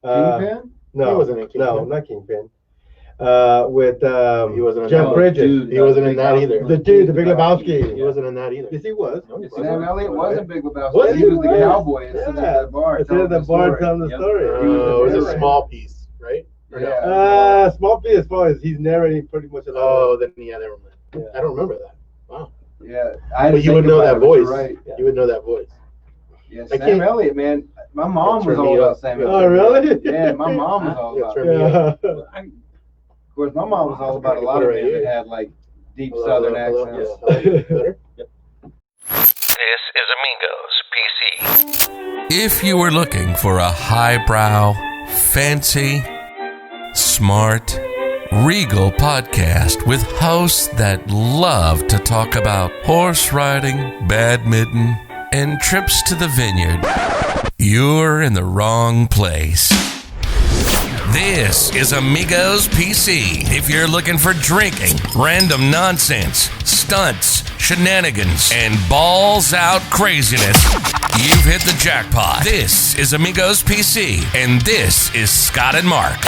Kingpin? No, He wasn't in Kingpin. No, not Kingpin. With He wasn't in Jeff that. Bridges. Dude, He wasn't in that either. The Big Lebowski. He wasn't in that either. Yes, he was. Sam Elliott wasn't Big Lebowski. Was He he? was the cowboy instead Yeah. of the bar. Instead of the bar telling the Yep. story. He was Oh, it was a narrator. small piece, right? Or no? Yeah. Small piece as far as he's narrating pretty much a lot. Oh, then yeah, never mind. Yeah. I don't remember that. Wow. Yeah. But you would know that voice. Right. You would know that voice. Yeah, I Sam can't- Elliott, man. My mom Turn was me all about up. Sam Oh, Elliott. really? Yeah, my mom was all Yeah, about turn it. me up. Yeah. Of course, my mom was all about a lot of men that had like deep Hello, Southern hello, accents. hello, hello. Better? This is Amigos PC. If you were looking for a highbrow, fancy, smart, regal podcast with hosts that love to talk about horse riding, badminton, and trips to the vineyard, you're in the wrong place. This is Amigos PC. If you're looking for drinking, random nonsense, stunts, shenanigans, and balls out craziness, you've hit the jackpot. This is Amigos PC, and this is Scott and Mark.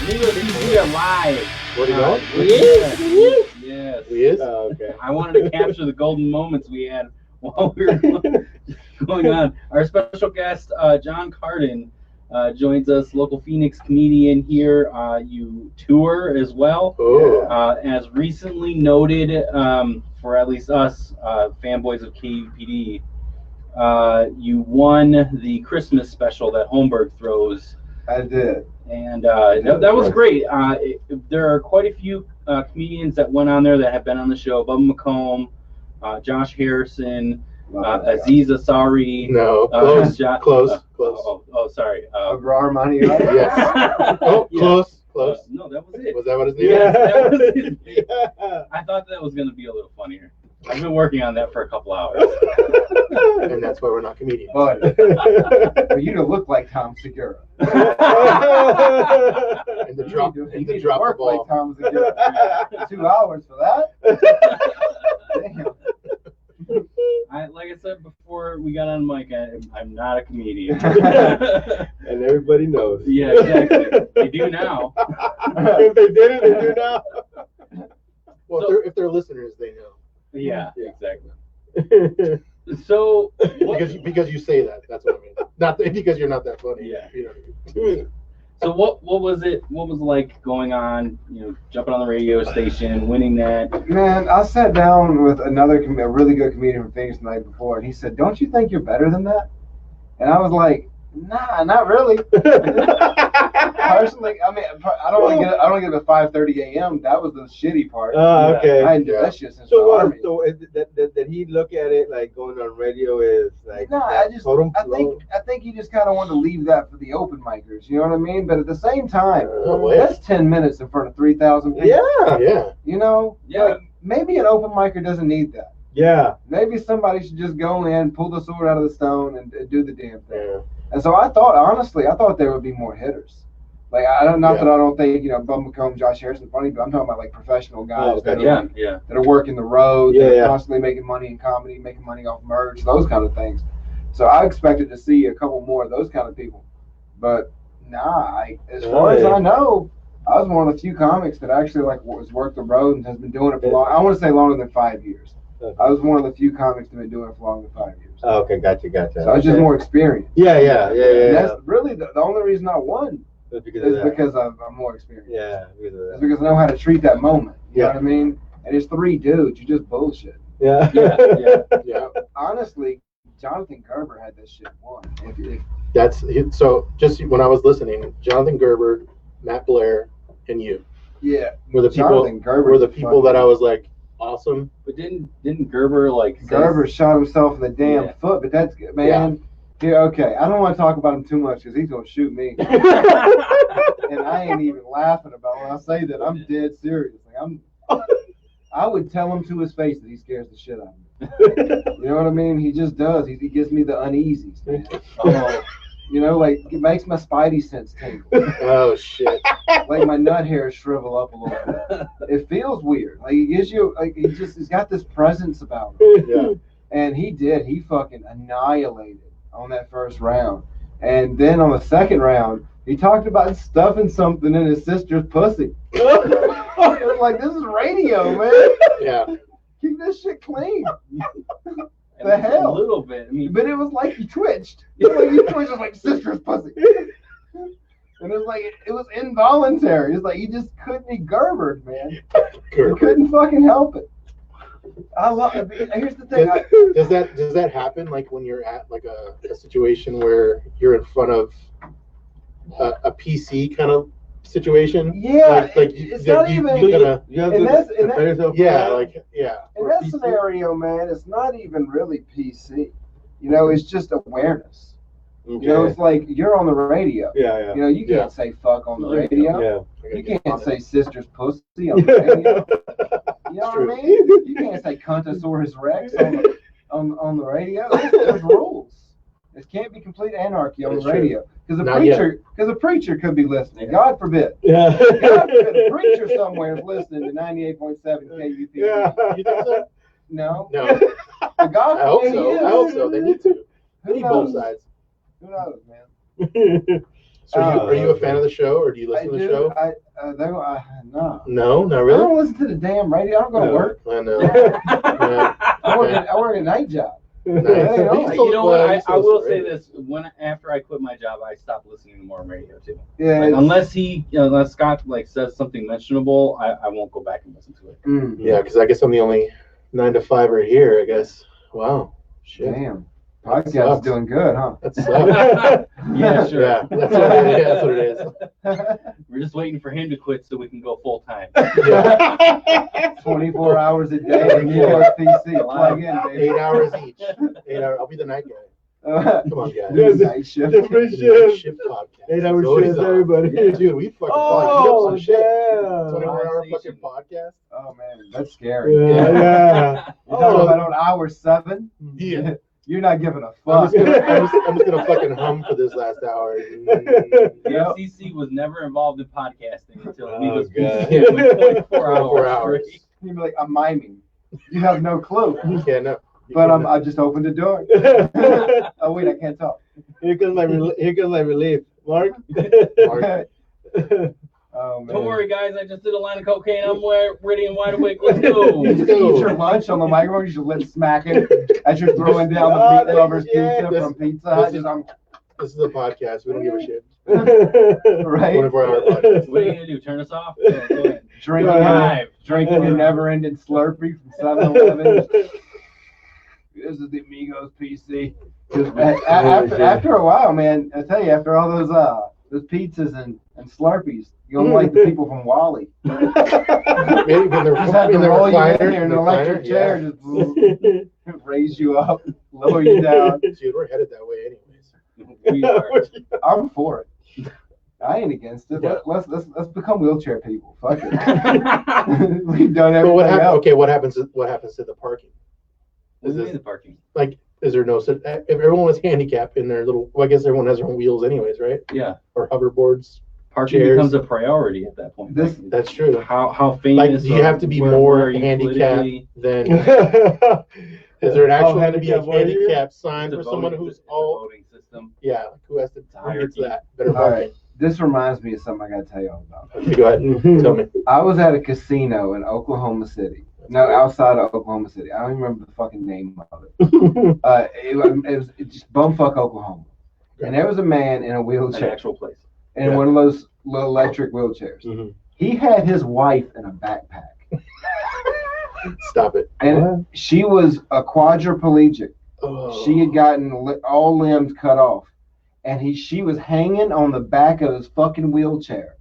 We are live. Where'd he go? Yes. He is? Oh, okay. I wanted to capture the golden moments we had while we were going on. Our special guest, Jon Carden, joins us, local Phoenix comedian here. You tour as well. Oh. As recently noted, for at least us, fanboys of KUPD, you won the Christmas special that Holmberg throws. I did. And that was great. There are quite a few comedians that went on there that have been on the show. Bubba McComb, Josh Harrison, Aziz Ansari. No, close, close. Sorry. Abrar Maniata. Yes. Oh, Yeah. Close. No, that was it. Was that what his name Yeah. That was his name. Yeah. I thought that was going to be a little funnier. I've been working on that for a couple hours. is? And that's why we're not comedians. But for you to look like Tom Segura. And the drop, You and need the to drop the work like ball. Tom Segura. 2 hours for that? Damn. Like I said before we got on mic, I'm not a comedian. And everybody knows. Yeah, exactly. They do now. If they did it, they do now. Well, So- if they're listeners, they know. Yeah, Yeah. exactly. So, what, Because you say that. That's what I mean. Not because you're not that funny. Yeah. You know what I mean? so what was it? What was it like going on? Jumping on the radio station, winning that. Man, I sat down with a really good comedian from Phoenix the night before, and he said, "Don't you think you're better than that?" And I was like, "Nah, not really." Personally, I mean, I don't want to get up at 5:30 a.m. That was the shitty part. Oh, okay. I didn't do Yeah. that shit since So the what? army. So did he look at it like going on radio is like? No, that totem I pole? think he just kind of wanted to leave that for the open micers. You know what I mean? But at the same time, Oh, that's 10 minutes in front of 3,000 people. Yeah. Yeah. You know? Yeah. Like, maybe an open micer doesn't need that. Yeah. Maybe somebody should just go in, pull the sword out of the stone, and do the damn thing. Yeah. And so I thought there would be more hitters. Like, that I don't think, Bubba McComb, Josh Harrison funny, but I'm talking about like professional guys Oh, okay. Yeah. that are working the road, Yeah, that are yeah. constantly making money in comedy, making money off merch, those kind of things. So I expected to see a couple more of those kind of people. But nah, as far as I know, I was one of the few comics that actually was worked the road and has been doing it for long. I want to say longer than 5 years. Okay. I was one of the few comics that have been doing it for longer than 5 years. Oh, okay, gotcha. So I was just more experienced. Yeah. And that's really the only reason I won That's because of is that. because I'm more experienced. Yeah, because of It's that. because I know how to treat that moment. You know Yeah. what I mean? And it's 3 dudes. You just bullshit. Yeah. Yeah. Honestly, Jonathan Gerber had this shit won. So just when I was listening, Jonathan Gerber, Matt Blair, and you Yeah. were the people. Jonathan Gerber Were the people that I was like awesome. But didn't Gerber say- Gerber shot himself in the damn Yeah. foot, but that's good, man. Yeah, okay. I don't want to talk about him too much because he's gonna shoot me, and I ain't even laughing about when I say that. I'm dead serious. I would tell him to his face that he scares the shit out of me. You know what I mean? He just does. He gives me the uneasies, man. You know, like it makes my spidey sense tingle. Oh shit. Like my nut hairs shrivel up a little bit. It feels weird. Like it gives you like he's got this presence about him. Yeah. And he fucking annihilated on that first round. And then on the second round, he talked about stuffing something in his sister's pussy. It was like, this is radio, man. Yeah. Keep this shit clean. The hell? A little bit. I mean, But it was like he twitched. It was like he twitched, like sister's pussy. And it was like, it was involuntary. It's like he just couldn't, he gerbered, man. He couldn't fucking help it. I love it. Here's the thing. Does that happen like when you're at like a situation where you're in front of a PC kind of situation? Yeah, like it's not even. In that scenario, man, it's not even really PC. You know, it's just awareness. Okay. You know, it's like you're on the radio. Yeah. You know, you can't say fuck on the radio. Yeah. You can't say sister's pussy on the radio. You know what I mean? You can't say Cuntosaurus Rex on the radio. There's rules. It can't be complete anarchy on the radio because a preacher could be listening. God forbid. Yeah. God forbid a preacher somewhere is listening to 98.7 KUP. Yeah. You think so? No. I God hope forbid he so. is. I hope so. They need to. Who They need knows? both sides. Who knows, man? So are you a fan of the show, or do you listen to the show? No. No, not I really. don't listen to the damn radio. I don't go to work. I know. I work a night job. Nice. you know what? I will say this: after I quit my job, I stopped listening to more radio too. Yeah. Like, unless Scott like says something mentionable, I won't go back and listen to it. Yeah, because I guess I'm the only 9 to 5er here. I guess. Wow. Shit. Damn. Podcast is doing good, huh? That sucks. Yeah, sure. Yeah, that's what it is. We're just waiting for him to quit so we can go full time. 24 hours a day. Amigospc. Plug in, baby. 8 hours each. 8 hours. I'll be the night guy. Come on, guys. Night shift. Different Shift shift. podcast. 8 hour So shifts, he's on. everybody. Dude, we fucking Oh, some shit. yeah. 24-hour fucking podcast. Oh, man. That's scary. Yeah. You're talking about on hour 7? Yeah. You're not giving a I'm fuck. just gonna fucking hum for this last hour. The FCC was never involved in podcasting until Amigospc God. went 24 24 hours. hours. You'd be like, I'm miming. You have no clue. Yeah, no. But I just opened the door. Oh, wait, I can't talk. Here comes my relief. Mark. Oh, man. Don't worry, guys. I just did a line of cocaine. I'm ready and wide awake. Let's go. You just eat your lunch on the microphone. You should lip smacking as you're throwing down the meat lovers pizza from Pizza Hut. This is a podcast. We don't give a shit. Right? 24-hour podcast. What are you gonna do? Turn us off? Go ahead. Drinking a never-ending Slurpee from 7-Eleven. This is the Amigospc. After a while, man, I tell you, after all those pizzas and Slurpees, you're like the people from Wall-E. Maybe when they're Just have to in the roll you in recliner, here in an electric chair, just raise you up, lower you down. Dude, we're headed that way anyways. We are. I'm for it. I ain't against it. Yeah. Let's become wheelchair people. Fuck it. We've done But everything else. okay, what happens to the parking? What do you mean the parking? Like, is there no if everyone was handicapped in their little? Well, I guess everyone has their own wheels anyways, right? Yeah. Or hoverboards. Parking Chairs. becomes a priority at that point. That's true. How famous? Like, do you have to be more handicapped than? Is there an actual going to be a handicap sign for someone who's all voting system? Yeah, who has to hierarchy. gets that better All parking? right. This reminds me of something I got to tell you all about. Okay, go ahead. Tell me. I was at a casino in Oklahoma City. No, outside of Oklahoma City. I don't even remember the fucking name of it. It was just bumfuck Oklahoma. And there was a man in a An wheelchair. actual place. In one of those little electric wheelchairs. Mm-hmm. He had his wife in a backpack. Stop it. And she was a quadriplegic. Oh. She had gotten all limbs cut off. And she was hanging on the back of his fucking wheelchair.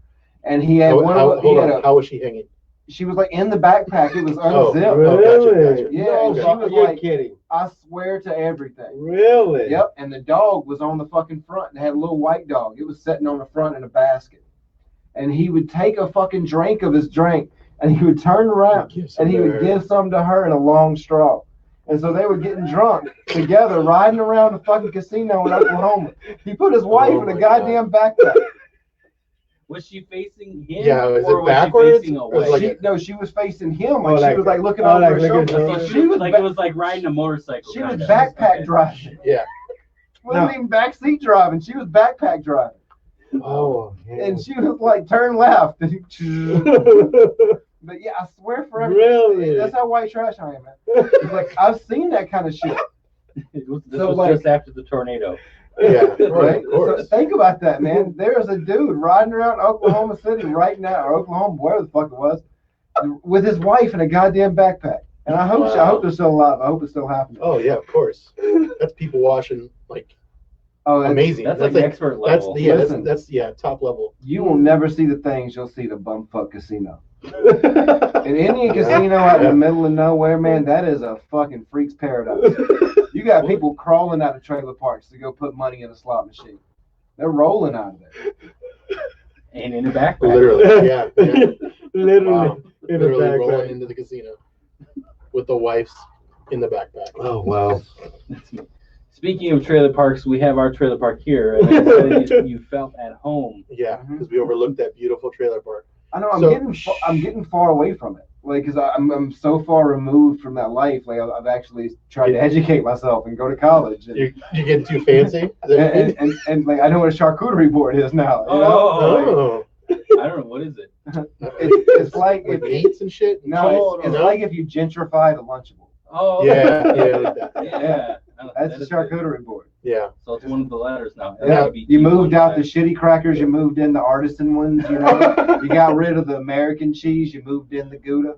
And he had How was she hanging? She was like in the backpack. It was unzipped. Oh, Really? gotcha. Yeah, No, and she was you're like, kidding. I swear to everything. Really? Yep, and the dog was on the fucking front. It had a little white dog. It was sitting on the front in a basket. And he would take a fucking drink of his drink, and he would turn around, and he would give some to her in a long straw. And so they were getting drunk together, riding around the fucking casino in Oklahoma. He put his wife in a goddamn backpack. Was she facing him? Yeah, was or it backwards? Was she facing Was away? like No, she was facing him. Like, like- she was like looking over her like looking shoulder. over- So she was like it was like riding a motorcycle. she was kind of. backpack Okay. driving. Yeah. Wasn't even backseat driving. She was backpack driving. Oh, And she was like, turn left. But yeah, I swear for everything. Really? That's how white trash I am, man. It's like, I've seen that kind of shit. This was like- just after the tornado. Yeah, Right? of course. So think about that, man. There's a dude riding around Oklahoma City right now, or Oklahoma, wherever the fuck it was, with his wife in a goddamn backpack. And I hope I hope they're still alive. I hope it's still happening. Oh yeah, of course. That's people washing like Oh, amazing. That's like expert level. That's top level. You will never see the things you'll see the bumfuck casino. In any casino out in the middle of nowhere, man, that is a fucking freak's paradise. You got people crawling out of trailer parks to go put money in a slot machine. They're rolling out of there. And in the backpack. Literally, yeah. Literally. Wow. In Literally a rolling backpack. into the casino with the wives in the backpack. Oh, wow. Speaking of trailer parks, we have our trailer park here. And you felt at home. Yeah, because we overlooked that beautiful trailer park. I know So- I'm getting far away from it, like, because I'm so far removed from that life. Like, I've actually tried to educate myself and go to college. And, You're getting too fancy? Is that what you mean? and like, I know what a charcuterie board is now. You know? Oh. I don't know, what is it? It's like With if, meats and shit? no, it's like if you gentrified a Lunchable. Oh, Yeah, like that. yeah. That's a charcuterie board. Yeah. So it's one of the letters now. Yeah, LGBT you moved out the ones. shitty crackers, you moved in the artisan ones, you know. You got rid of the American cheese, you moved in the Gouda.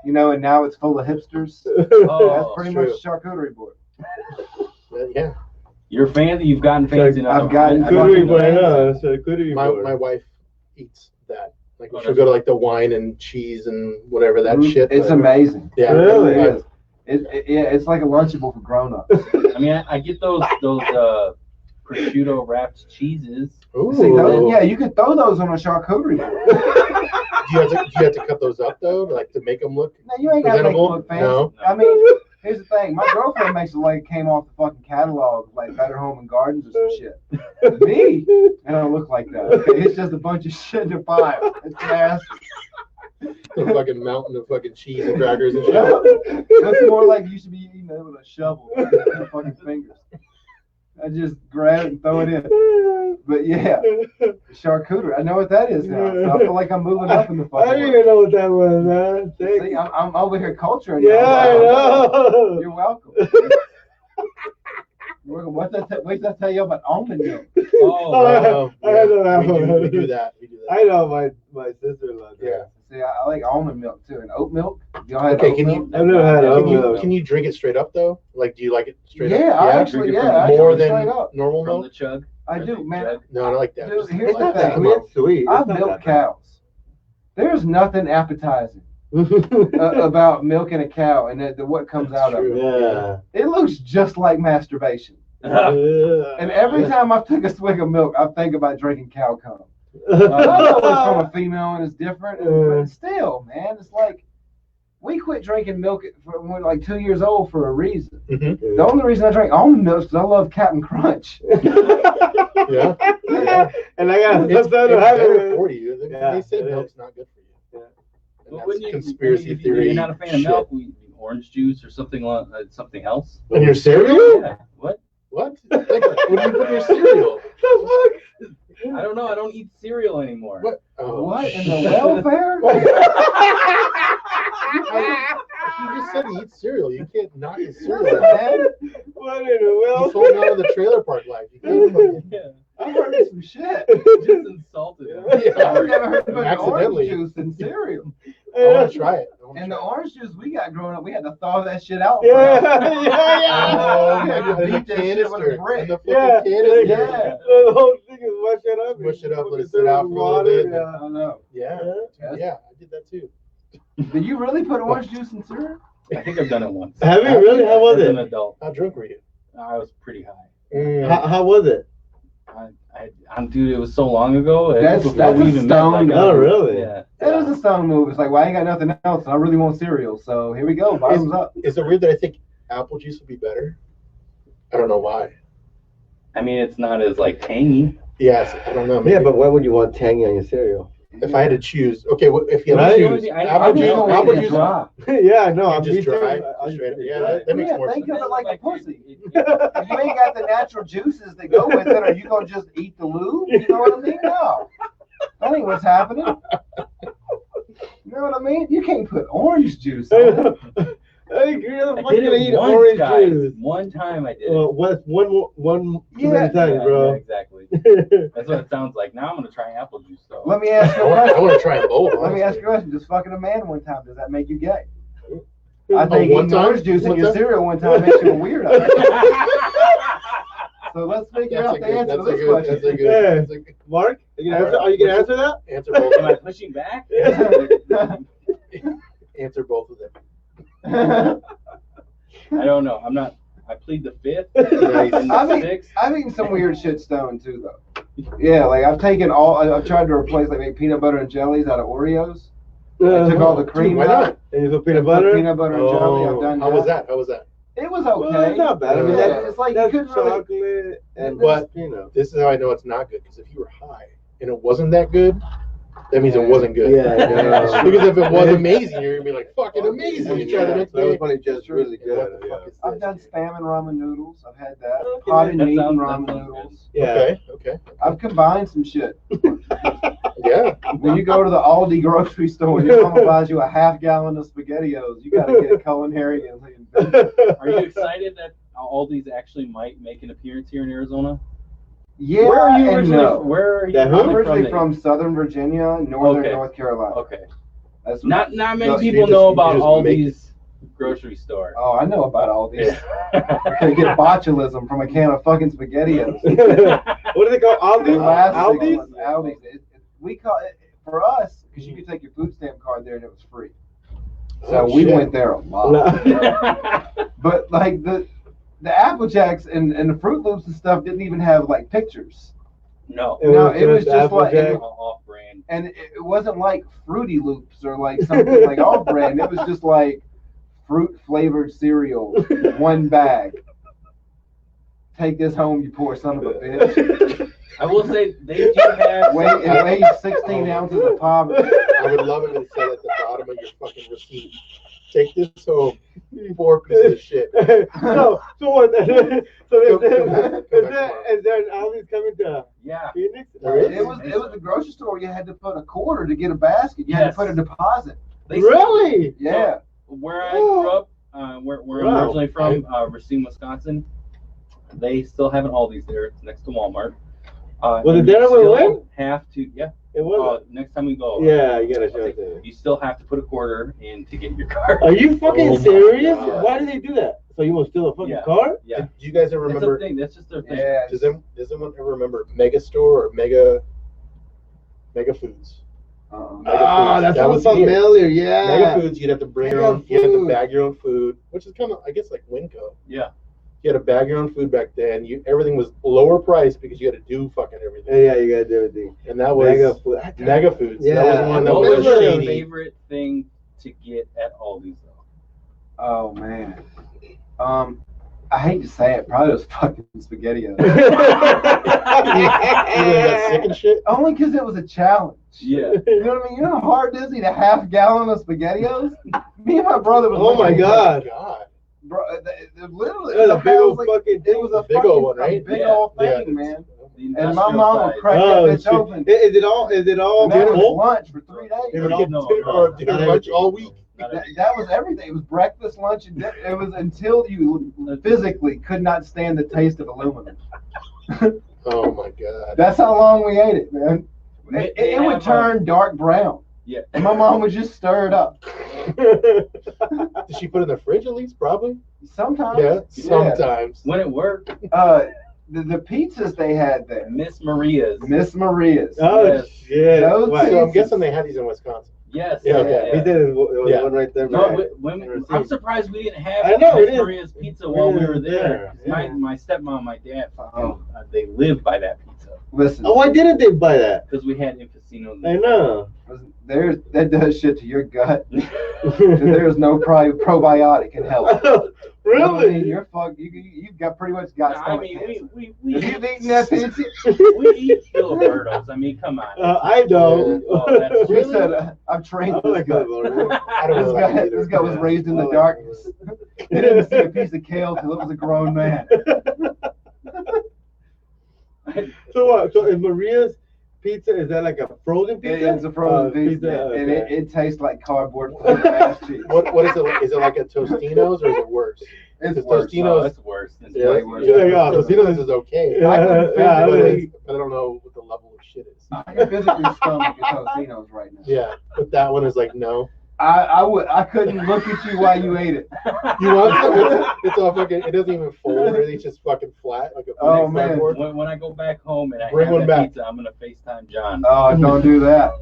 You know, and now it's full of hipsters. Oh, That's pretty true. much a charcuterie board. Yeah. You're fancy. You've gotten fancy enough. I've gotten- Charcuterie board, no, charcuterie board. My wife eats that. Like, Oh, she'll that's go to like the wine and cheese and whatever that Mhm. shit. It's but- amazing. Yeah. Really? It is. Yeah, it's like a Lunchable for grown-ups. I mean, I get those prosciutto wrapped cheeses. Ooh. See, yeah, you could throw those on a charcuterie board. Do you have to cut those up though, like to make them look? No, you ain't got to make it Presentable? look fancy. No. I mean, here's the thing. My girlfriend makes it like it came off the fucking catalog, like Better Home and Gardens or some shit. Me, I don't look like that. Okay? It's just a bunch of shit in a pile. It's nasty. A fucking mountain of fucking cheese and crackers and shit. Yeah. Looks more like you should be eating it with a shovel with your fucking fingers. I just grab it and throw it in. But yeah, charcuterie. I know what that is now. So I feel like I'm moving up in the I fucking didn't world. even know what that was, man. Thank See, you. I'm over here culturing. Yeah, I y'all. know. You're welcome. Wait till I tell you about almond milk. Oh, I know that we one. do that. We do that. I know my sister-in-law. does. Yeah. See, I like almond milk too, and oat milk. Y'all had Okay, oat can milk? you I've never had Can almond you- milk. can you drink it straight up though? Like, do you like it straight up? Yeah, I actually, drink it yeah, from More actually than straight up. normal from the milk? chug. I From do, the man. jug. No, I don't like that. Dude, Just here's like the that. thing. It's sweet. I've It's not milked that bad. cows. There's nothing appetizing about milking a cow and what comes That's out of true. it. Yeah. It looks just like masturbation. And every time I take a swig of milk, I think about drinking cow cum. I know it's from a female and it's different, but still, man, it's like we quit drinking milk when we were like 2 years old for a reason. Mhm. The only reason I drink almond milk is because I love Captain Crunch. Yeah. And I got It's something to better have for you. They Yeah, say it milk's not good for you. Yeah. And Well, that's conspiracy if theory. you're not a fan of shit. milk, orange juice or something else. In your cereal? Yeah. What? What? Like, what do you put in your cereal? I don't know. I don't eat cereal anymore. What? Oh, What in shit. the welfare? You just said you eat cereal. You can't not eat cereal. Listen, man, What in the He's world? holding on to the trailer park life. You can't fucking- Yeah. I heard some shit. Just insulted. I've never heard of orange Accidentally. juice in cereal. I want to try it. I wanna And the try it. orange juice we got growing up, we had to thaw that shit out. Yeah, first. yeah, Oh, Yeah, and beat the that shit with a canister. brick. And the fucking yeah. canister. Yeah. The whole thing is wash it up. Mush it up, let it Put sit out for a little water, bit. Yeah. I don't know. Yeah. Yeah. Yeah, I did that too. Did you really put orange juice in cereal? I think I've done it once. Have you really? How was As an it? adult, How drunk were you? I was pretty high. How was it? Dude, it was so long ago. That's before we a even met, stone. like, Oh, really? Yeah. That is a stone move. It's like, well, I ain't got nothing else, and I really want cereal, so here we go. Bottoms up. Is it weird that I think apple juice would be better. I don't know why. I mean, it's not as like tangy. Yes, I don't know. Yeah, but why would you want tangy on your cereal? If I had to choose, okay, if you had Right? to choose, apple juice, apple juice, dry. Yeah, I know. I'm just just dry. trying. Yeah, that makes more Think sense. of it like a pussy. If you ain't got the natural juices that go with it, are you gonna just eat the lube? You know what I mean? No, that ain't what's happening. You know what I mean? You can't put orange juice on it. Hey, girl, I'm I did gonna it eat once, orange guys. juice. One time I did it. One too Yeah. many times, Yeah, bro. yeah, exactly. That's what it sounds like. Now I'm gonna try apple juice though. Let me ask you a I question. want to try both. Let me ask you a question. Just fucking a man one time, does that make you gay? I think one eating time? orange juice in One your time? cereal one time makes you a weirdo. So let's figure out the answer to this question. That's a good Mark, are you gonna answer that? answer. Both. Am I pushing back? Answer both of them. I don't know. I'm not. I plead the fifth. Nice. And I've the eaten, sixth. I've eaten some weird shit stone too, though. Yeah, like I've tried to replace like make peanut butter and jellies out of Oreos. I took all the cream Why out. not? And you put Put peanut butter? Peanut butter and jelly. I've done How was that? How was that? It was Well, okay. it's not bad. I mean, Yeah, it's like you that's couldn't really. chocolate and But- peanut. This is how I know it's not good. Because if you were high and it wasn't that good, that means it Yeah. wasn't good. Yeah. Because if it was amazing, you're gonna be like, fucking amazing. Yeah. You try the next That was day. funny, just really good. What the fuck is I've this? done spam and ramen noodles. I've had that. Okay, Potted that meat and sounds- ramen that sounds noodles. Yeah. Okay. I've combined some shit. Yeah. When you go to the Aldi grocery store and your mama buys you a half-gallon of SpaghettiOs, you gotta get a culinary. Are you excited that Aldi's actually might make an appearance here in Arizona? Yeah, Where are you and originally? no. Where are you? Yeah, who? I'm originally that- from Southern Virginia, Northern Okay. North Carolina. Okay. That's Not many No, people you know just- about you just Aldi's grocery store. Oh, I know about Aldi's. Yeah. I could get botulism from a can of fucking SpaghettiOs. What do they call Aldi? The last big Aldi's? one, Aldi's. We call it for us because you could take your food stamp card there and it was free. So Oh, we shit. went there a lot. But like the Apple Jacks and the Fruit Loops and stuff didn't even have like pictures. No. No, it was just like- Applejack. Off-brand. And it wasn't like Fruity Loops or like something like off brand. It was just like fruit flavored cereal, one bag. Take this home, you poor son of a bitch. I will say they do have. It weighs 16 ounces of poverty. I would love it if it said at the bottom of your fucking receipt, take this home, 4 pieces of shit. No, so what? So Come back is there an Aldi's coming to Yeah. Phoenix? There is? It was the grocery store. You had to put a quarter to get a basket. You had Yes. to put a deposit. They Really? Yeah. Where I grew up, where I'm Wow. originally from, Racine, Wisconsin, they still have an Aldi's there. It's next to Walmart. Was and it there you when we still went? have to, yeah. It was. Next time we go. Yeah, you gotta show it to me. You still have to put a quarter in to get your card. Are you fucking Oh my serious? God. Why do they do that? So you want to steal a fucking Yeah. car? Yeah. Do you guys ever It's a remember? thing. That's just their thing. Yeah. Does anyone ever remember Mega Store or Mega Foods? Ah, that That sounds was here. familiar. Yeah. Mega Foods, you'd have to bring your Mega own. You had to Food. bag your own food, which is kind of, I guess, like Winco. Yeah. You had to bag your own food back then. Everything was lower price because you had to do fucking everything. Yeah, you gotta do everything. And that was Mega food. Mega Foods. Yeah. That was one that What was was your shady. favorite thing to get at Aldi's though? Oh man. I hate to say it, probably those fucking SpaghettiOs. You got sick and shit. Only because it was a challenge. Yeah. You know what I mean? You know how hard it is to eat a half gallon of SpaghettiOs? Me and my brother was. Oh my looking at God. God. Bro, literally, That was a big old like, fucking it was a big fucking, old one, right? a big Yeah. old Yeah. thing, man. The And my industrial mom would size. crack Oh, that bitch shit. open. Is it all And that was full? lunch for 3 days. They were No, getting no, dinner no. or dinner lunch all week. That was everything. It was breakfast, lunch, and dinner. It was until you physically could not stand the taste of aluminum. Oh my God. That's how long we ate it, man. They It would have, turn dark brown. Yeah. And my mom would just stir it up. Did she put it in the fridge at least? Probably. Sometimes. Yeah. Sometimes. When it worked, The pizzas they had there, Miss Maria's. Miss Maria's. Oh Yes. shit! Those What? So I'm guessing they had these in Wisconsin. Yes. Yeah, okay. He did it. Was Yeah. one right there. No, man. I'm surprised we didn't have I know, we Miss didn't. Maria's pizza while we were there. Yeah. My stepmom, my dad, fucking, they lived by that pizza Listen, Oh, why didn't they buy that? because we had Infacino's. I know. that does shit to your gut. There's no probiotic in hell. Really? You're fucked. You've got pretty much got I stomach mean, cancer. we If you've eaten that fancy, we eat Filibertos. I mean, come on. I don't. Oh, that's you said I've trained I this like guy. that, Lord. I don't This really like guy, it either. this guy was raised in I the like darkness. He didn't see a piece of kale till it was a grown man. So what? So is Maria's pizza, is that like a frozen pizza? It's a frozen pizza, and okay. it tastes like cardboard flavored ass cheese. What is it? Is it like a Tostino's or is it worse? It's Because worse. Tostino's- No, it's worse. It's Yeah, way worse. Yeah, yeah. Tostino's is okay. Yeah, I can yeah, physically, But I don't know what the level of shit is. I can physically stomach a Tostino's right now. Yeah, but that one is like no. I couldn't look at you while you ate it. You want some? It's all fucking. It doesn't even fold or anything. It's just fucking flat like a Oh, big man. cardboard. When I go back home and I Bring have one that back. pizza, I'm gonna FaceTime John. Oh, don't do that.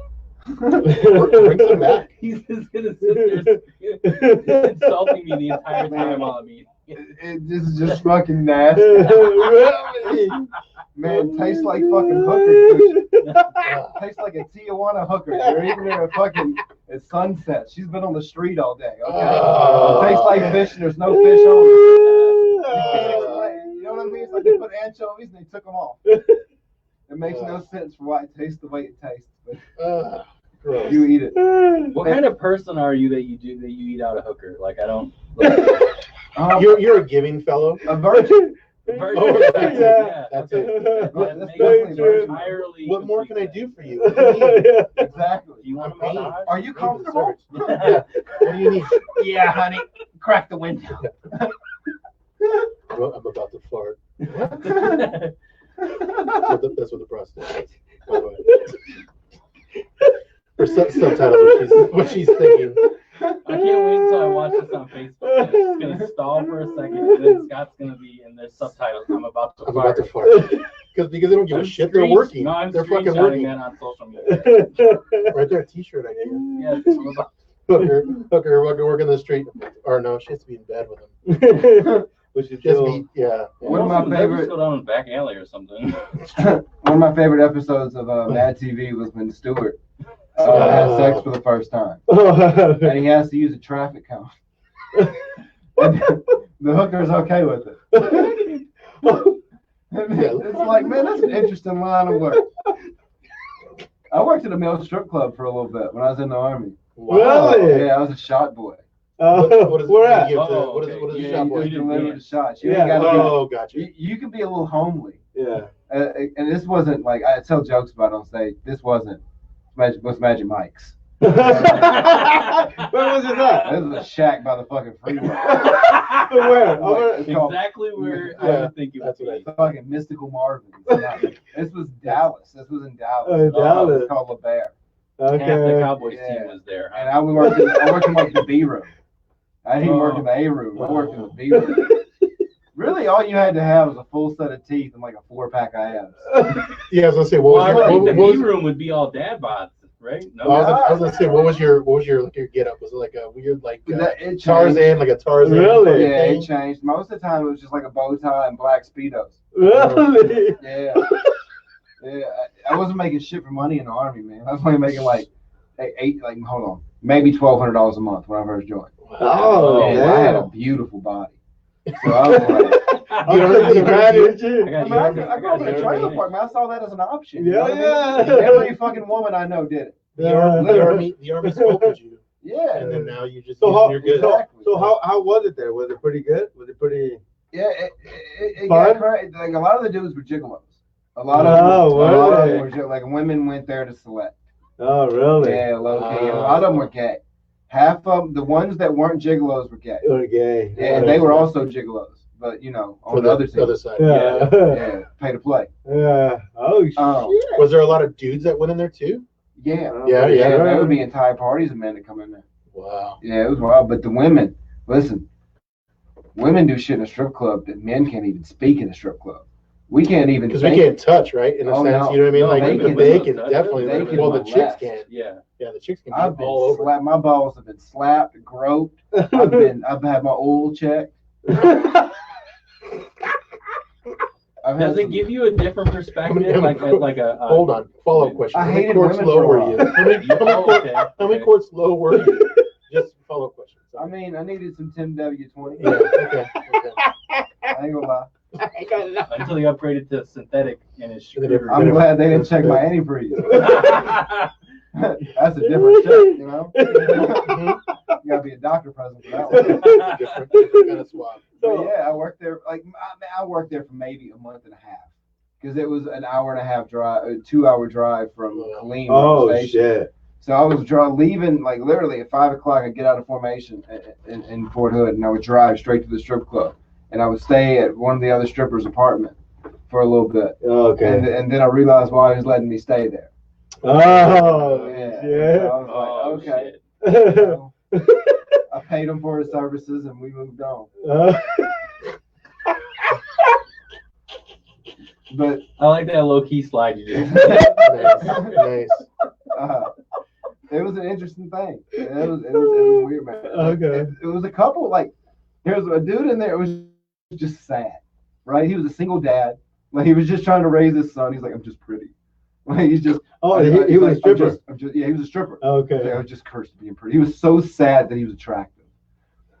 Bring some back. He's just gonna sit there insulting me the entire time while I'm eating. This is just fucking nasty. Really? Man, it tastes like fucking hooker food. Tastes like a Tijuana hooker. You're eating there at fucking at sunset. She's been on the street all day. Okay, Oh. it tastes like fish, and there's no fish on it. You know what I mean? It's like they put anchovies and they took them off. It makes no sense for why it tastes the way it tastes, but Gross. you eat it. What kind of person are you that you eat out a hooker? Like I don't. You're a giving fellow. A virgin. Oh, that's it. Yeah. That's it. That That's makes definitely it virgin. entirely What more can I complete do for you? What do you need? Exactly. Do you want a I'm paying. massage? Are you comfortable? Yeah. What do you need? Yeah, honey. Crack the window. I'm about to fart. That's what the prostitute is. By the way. Or subtitles what she's thinking. I can't wait until I watch this on Facebook. It's gonna stall for a second, and then Scott's gonna be in the subtitles. I'm about to I'm fart. about to fart. Because they don't give a shit. They're working. No, I'm They're fucking screenshotting working. that on social media. Right there, t-shirt idea. Yes, I'm about Hooker, fucking working the street. Or no, she has to be in bed with him. But she's She has to still, be, yeah. One of my Maybe favorite- just go down a back alley or something. One of my favorite episodes of Mad TV was when Stewart had sex for the first time, and he has to use a traffic count. And the hooker's okay with it. It's like, man, that's an interesting line of work. I worked at a male strip club for a little bit when I was in the army. Wow. Really? Yeah, I was a shot boy. What is where it? at? You give to- Oh, what is okay. what is a Yeah, shop You boy? just deliver the shots. You Yeah. ain't gotta Oh, gotcha. you can be a little homely. Yeah. And this wasn't like, I tell jokes about it on stage. This wasn't Magic Mike's. Where was it at? This was a shack by the fucking freeway. Where? It's called Exactly where I Yeah, would think it would that's what I be. fucking Mystical Marvin. This was Dallas. This was in Dallas. Oh, Dallas. It's called La Bear. Half the Okay. Cowboys Yeah. team was there. And I worked in like the B room. I didn't work in the A room. I worked in the B room. Really, all you had to have was a full set of teeth and like a 4-pack of abs. Yeah, I was gonna say, Well, what I was think the your, what B was, room would be all dad bods, right? No. I was gonna say, what was your like your get up? Was it like a weird like It changed. Tarzan, like a Tarzan? Really? Yeah, thing? it changed. Most of the time, it was just like a bow tie and black Speedos. Really? Yeah. Yeah. I wasn't making shit for money in the Army, man. I was only making like maybe $1,200 a month when I first joined. Oh, And damn. I had a beautiful body. So I was like, I'm thinking about it, too. I got I you. grew up in a trailer park, man. I saw that as an option. You know Yeah, what I mean? yeah. Every fucking woman I know did it. The army spoke with you, Yeah. and then now you just So how, you're good. so how was it there? Was it pretty good? Was it pretty? Yeah, it Fun? got crazy. Like a lot of the dudes were gigolos. A lot Oh, of really? them were like women went there to select. Oh, really? Yeah, low key. A lot of them were gay. Half of the ones that weren't gigolos were gay. Okay. Yeah, and they were also gigolos. But you know, on For the other other team. side. Yeah. Yeah, pay to play. Yeah. Oh, shit. Was there a lot of dudes that went in there too? Yeah. Yeah, There would be entire parties of men that come in there. Wow. Yeah, it was wild. But the women, listen, women do shit in a strip club that men can't even speak in a strip club. We can't even Because we think. can't touch, right? In a Oh, sense, no. you know what I mean? No, Like they they can can definitely. They can Well, the chicks molest. can. Yeah. Yeah, the chicks can be I've been all over. slapped. My balls have been slapped, groped. I've had my oil checked. I've had Does it some- give you a different perspective? Like a Hold on. Follow-up question. I How many hated quarts women low for a were while. you? How many Oh, okay. quarts low were you? Just follow-up question. I mean, I needed some Tim W20. Yeah, okay. I ain't gonna lie. Until he upgraded to synthetic and his And then scooter. I'm glad they didn't check my antifreeze. That's a different shit, you know? You gotta be a doctor present for that one. Different kind of swab. But yeah, I worked there, I worked there for maybe a month and a half. Because it was an hour and a half drive, a 2-hour drive from Killeen station. Shit. So I was leaving, like literally at 5 o'clock, I'd get out of formation in Fort Hood, and I would drive straight to the strip club. And I would stay at one of the other strippers' apartment for a little bit. Okay. And then I realized why he was letting me stay there. Oh, Yeah. shit. So I was like, okay. Shit. So I paid him for his services, and we moved on. But I like that low key slide you did. Nice. it was an interesting thing. It was weird, man. Okay. It was a couple, like, there was a dude in there. It was just sad, right? He was a single dad. Like, he was just trying to raise his son. He's like, I'm just pretty. Like, he's just. Oh, he was a stripper. Yeah, he was a stripper. Okay. Yeah, I was just cursed being pretty. He was so sad that he was attractive.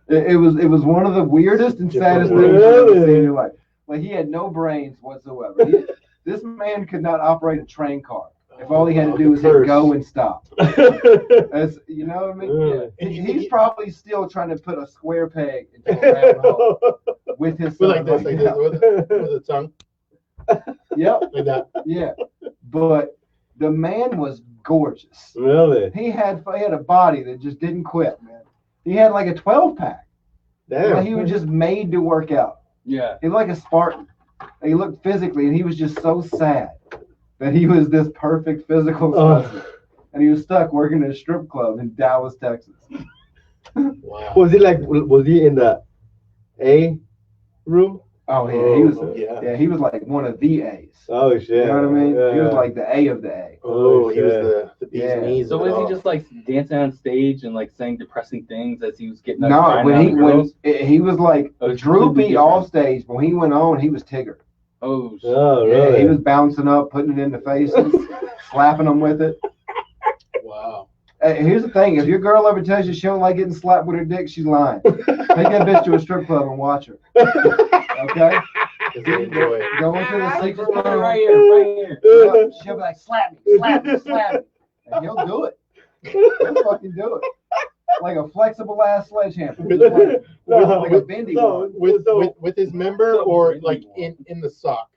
It was one of the weirdest and saddest things you've ever seen in your life. Like, he had no brains whatsoever. This man could not operate a train car. If all he had to do was hit go and stop. That's, you know what I mean? Yeah. He's probably still trying to put a square peg into a round hole with his son. Like this, with a tongue. Yep. Like that. Yeah. But the man was gorgeous. Really? He had a body that just didn't quit, man. He had like a 12-pack. Damn. Like, he was just made to work out. Yeah. He looked like a Spartan. He looked physically, and he was just so sad that he was this perfect physical specimen. And he was stuck working at a strip club in Dallas, Texas. Wow. Was he in the A room? Oh, yeah. He was like one of the A's. Oh, shit. You know what I mean? Yeah. He was like the A of the A. Oh, he was shit. the bee's Yeah. knees. So of it was he all. just like dancing on stage and like saying depressing things as he was getting No, when he was like Oh, it's droopy completely off stage. When he went on, he was Tigger. Oh, shit. Oh, Yeah, really? he was bouncing up, putting it in the faces, slapping them with it. Wow. Hey, here's the thing: if your girl ever tells you she don't like getting slapped with her dick, she's lying. Take that bitch to a strip club and watch her. Okay? Does he enjoy it? Go into the secret Right room. right here. She'll be like, slap me, slap me, slap me. And he'll do it. He'll fucking do it. Like a flexible ass sledgehammer. Like a bendy one. With his member or like in the sock?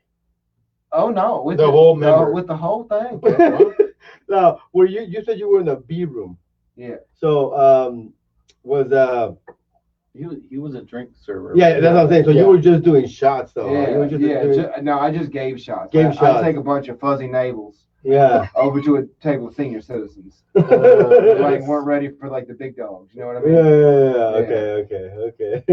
Oh no. With The whole member. with the whole thing. Now, you said you were in the B room. Yeah. So, He was a drink server. yeah, that's what I'm saying. So you were just doing shots, though. Yeah, You were just doing, no, I just gave shots. Gave I shots. take a bunch of fuzzy navels yeah. over to a table of senior citizens. Like, weren't ready for like the big dogs. You know what I mean? Yeah. Okay.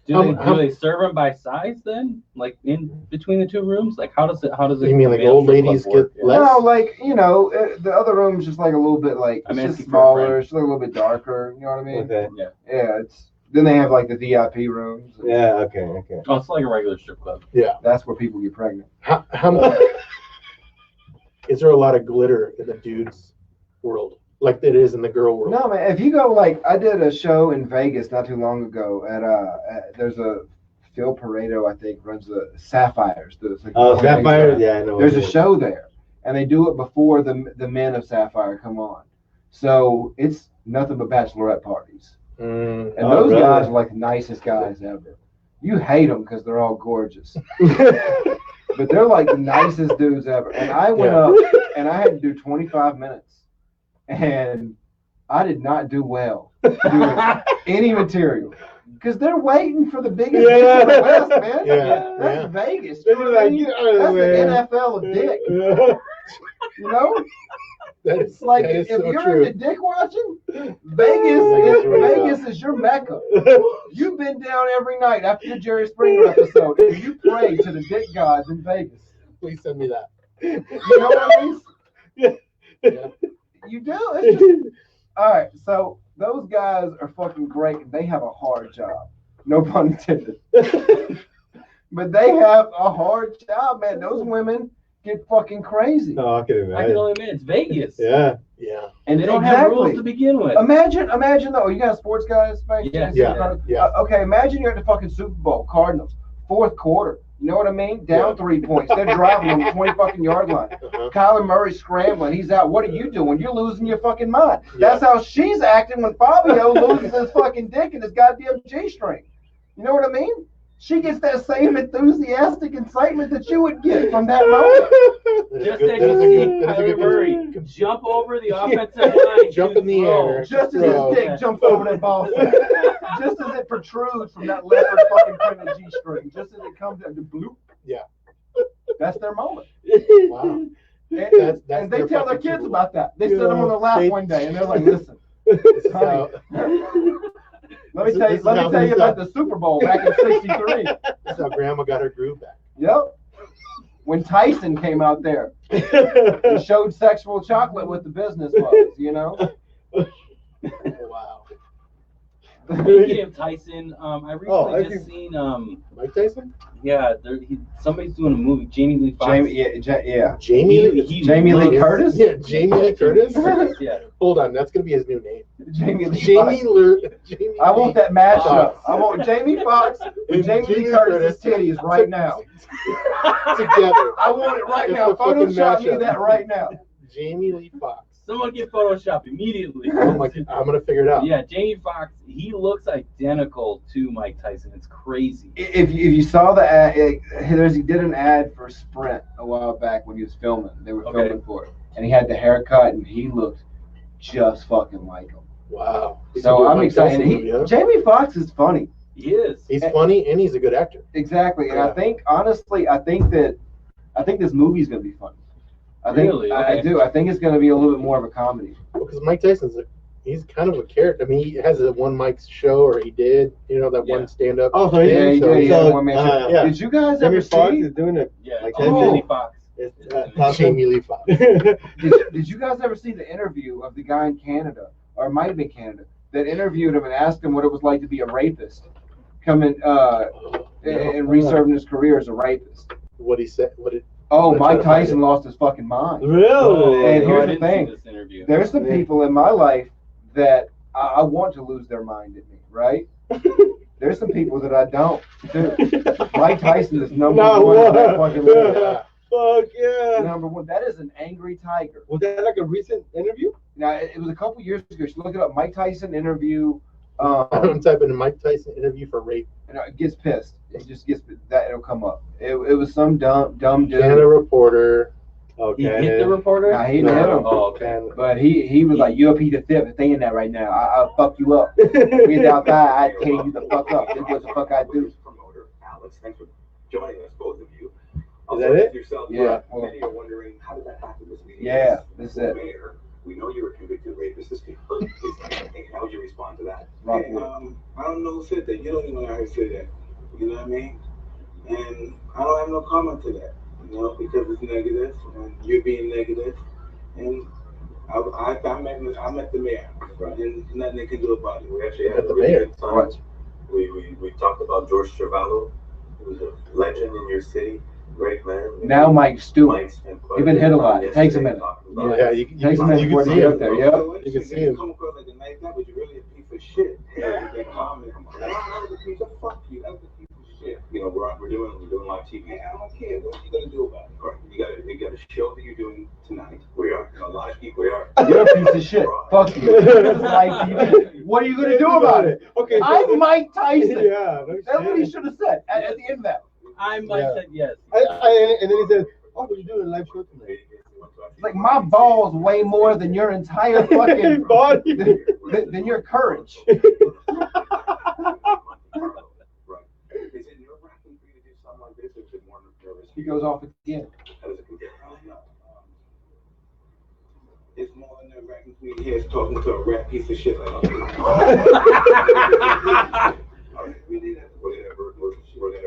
Do they serve them by size then? Like in between the two rooms? Like how does it? You mean like old ladies get less? No, like, you know, the other room's just like a little bit like, I'm it's just asking for a friend. smaller, it's like a little bit darker, you know what I mean? Okay. Yeah. Yeah, then they have like the VIP rooms. Yeah. Okay. Oh, it's like a regular strip club. Yeah. That's where people get pregnant. How much? Is there a lot of glitter in the dudes' world, like it is in the girl world? No, man, if you go, like, I did a show in Vegas not too long ago there's a Phil Pareto, I think, runs the Sapphires. Sapphire. Yeah, I know. There's a show there, and they do it before the men of Sapphire come on. So it's nothing but bachelorette parties. And those guys are like the nicest guys ever. You hate them because they're all gorgeous. But they're like the nicest dudes ever. And I went up and I had to do 25 minutes. And I did not do well doing any material. Because they're waiting for the biggest dick in the West, man. That's Vegas. You know what I mean? That's the NFL of dick. You know? It's like if you're into dick watching, Vegas is your mecca. You've been down every night after your Jerry Springer episode, and you pray to the dick gods in Vegas. Please send me that. You know what I mean? Yeah. You do. It's just, all right. So those guys are fucking great. They have a hard job. No pun intended. But they have a hard job, man. Those women get fucking crazy. No, I can I imagine. can only admit it's Vegas. Yeah. Yeah. And they don't have rules to begin with. Imagine though, you got sports guys, Mike? Yeah. Okay, imagine you're at the fucking Super Bowl, Cardinals, fourth quarter. You know what I mean? Down 3 points. They're driving on the 20 fucking yard line. Kyler Murray's scrambling. He's out. What are you doing? You're losing your fucking mind. That's how she's acting when Fabio loses his fucking dick in his goddamn G-string. You know what I mean? She gets that same enthusiastic excitement that you would get from that moment. Just as you see Kyler Murray jump over the offensive line, jump in the air, just as his dick jumps over that ball, just as it protrudes from that leopard fucking printed G-string, just as it comes out the bloop. Yeah, that's their moment. Wow. And they tell their kids about that. They sit them on the lap one day, and they're like, "Listen, honey, let me tell you about the Super Bowl back in '63. That's how Grandma got her groove back. Yep. When Tyson came out there, he showed sexual chocolate what the business was, you know? Wow. Speaking of Tyson, I recently just seen Mike Tyson? Yeah, somebody's doing a movie. Jamie Lee Foxx. Jamie Lee Curtis? Yeah, Jamie Lee Curtis? Yeah. Hold on, that's gonna be his new name. Jamie I want that mashup. I want Jamie Foxx and Jamie Lee Curtis' titties right now. Together. I want it right now. Photoshop me that right now. Jamie Lee Foxx. Someone get Photoshop immediately. Oh my God, I'm gonna figure it out. Yeah, Jamie Foxx, he looks identical to Mike Tyson. It's crazy. If you saw the ad, he did an ad for Sprint a while back when he was filming. They were filming for it, and he had the haircut, and he looked just fucking like him. Wow. So I'm excited. Jamie Foxx is funny. He is. He's funny and he's a good actor. Exactly, and I think this movie's gonna be funny. I do. I think it's going to be a little bit more of a comedy. Because Mike Tyson's he's kind of a character. I mean, he has a one Mike show, or he did, one stand-up. Oh, so he did. Did you guys ever see? Fox is doing it. Yeah, like Jamie Foxx. Jamie Lee Foxx. Did you guys ever see the interview of the guy in Canada, or it might have been Canada, that interviewed him and asked him what it was like to be a rapist, coming and reserving his career as a rapist? What he said? Mike Tyson lost his fucking mind. Really? And here's the thing. There's some people in my life that I want to lose their mind at me, right? There's some people that I don't, too. Mike Tyson is number one in that fucking list. Fuck yeah. Number one. That is an angry tiger. Was that like a recent interview? Now, it was a couple years ago. You should look it up. Mike Tyson interview. I'm typing in Mike Tyson interview for rape. And it gets pissed. It just gets that. It'll come up. It was some dumb dude. And a reporter. Okay. He hit the reporter? Nah, he didn't hit him. Oh, okay. But he was like, "You're a piece of shit for saying that right now. I'll fuck you up. Without that, I'd tear you the fuck up. This is what the fuck I do." Promoter Alex, thanks for joining us, both of you. Is that it? Yourself, yeah. Many are wondering, how did that happen this meeting? Yeah, that's it. Mayor, we know you were convicted rapist. How would you respond to that? Hey, I don't know who said that. You don't even know how to say that. You know what I mean? And I don't have no comment to that. Because it's negative, and you're being negative. And I met the mayor, right. And nothing they can do about it. We actually had the mayor. We talked about George Cervallo, who was a legend in your city. Great man. Now Mike's stupid. He's been hit a lot. It takes a minute. Yeah, you can see him there. Yeah, you can see him. Come across like a nice guy, but you're really a piece of shit. Yeah, that comment. I was a piece of fuck you. That was a piece of shit. We're doing live TV. Hey, I don't care. What are you gonna do about it? All right, you got a show that you're doing tonight. We are. A lot of people are. You're a piece of shit. Fuck you. What are you gonna do about it? Okay. I'm Mike Tyson. Yeah. That's what he should have said at the end of that. I might said yes. And then he said, "Oh, but you're doing a live show tonight." Like, my balls weigh more than your entire fucking body, than your courage. He goes off at the end. It's more nerve-wracking for me to hear talking to a rat piece of shit like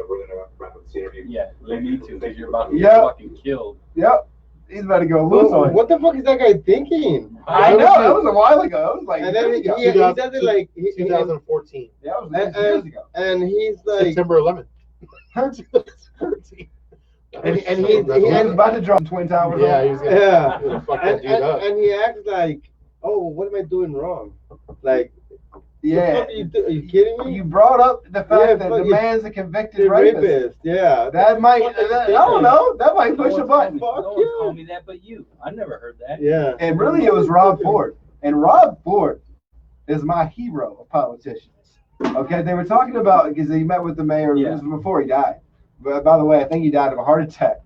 We're gonna wrap up this interview. Yeah, you need to, because you're about to get fucking killed. Yep. He's about to go loose on it. What the fuck is that guy thinking? I know, that was a while ago. It was like, and then he does it like 2014. Yeah, it was years ago. And he's like September 11th. And he was about to drop Twin Towers. Yeah, he was gonna fuck that dude up. And he acts like oh, what am I doing wrong? Like, Yeah. are you kidding me? You brought up the fact Yeah, that fuck the you. man's a convicted The rapist. rapist, yeah. That might, I don't know, that might push a button. No one called me that but you. I never heard that. Yeah. And really, it was Rob Ford. And Rob Ford is my hero of politicians. Okay, they were talking about, because he met with the mayor, Yeah. this was before he died. But by the way, I think he died of a heart attack.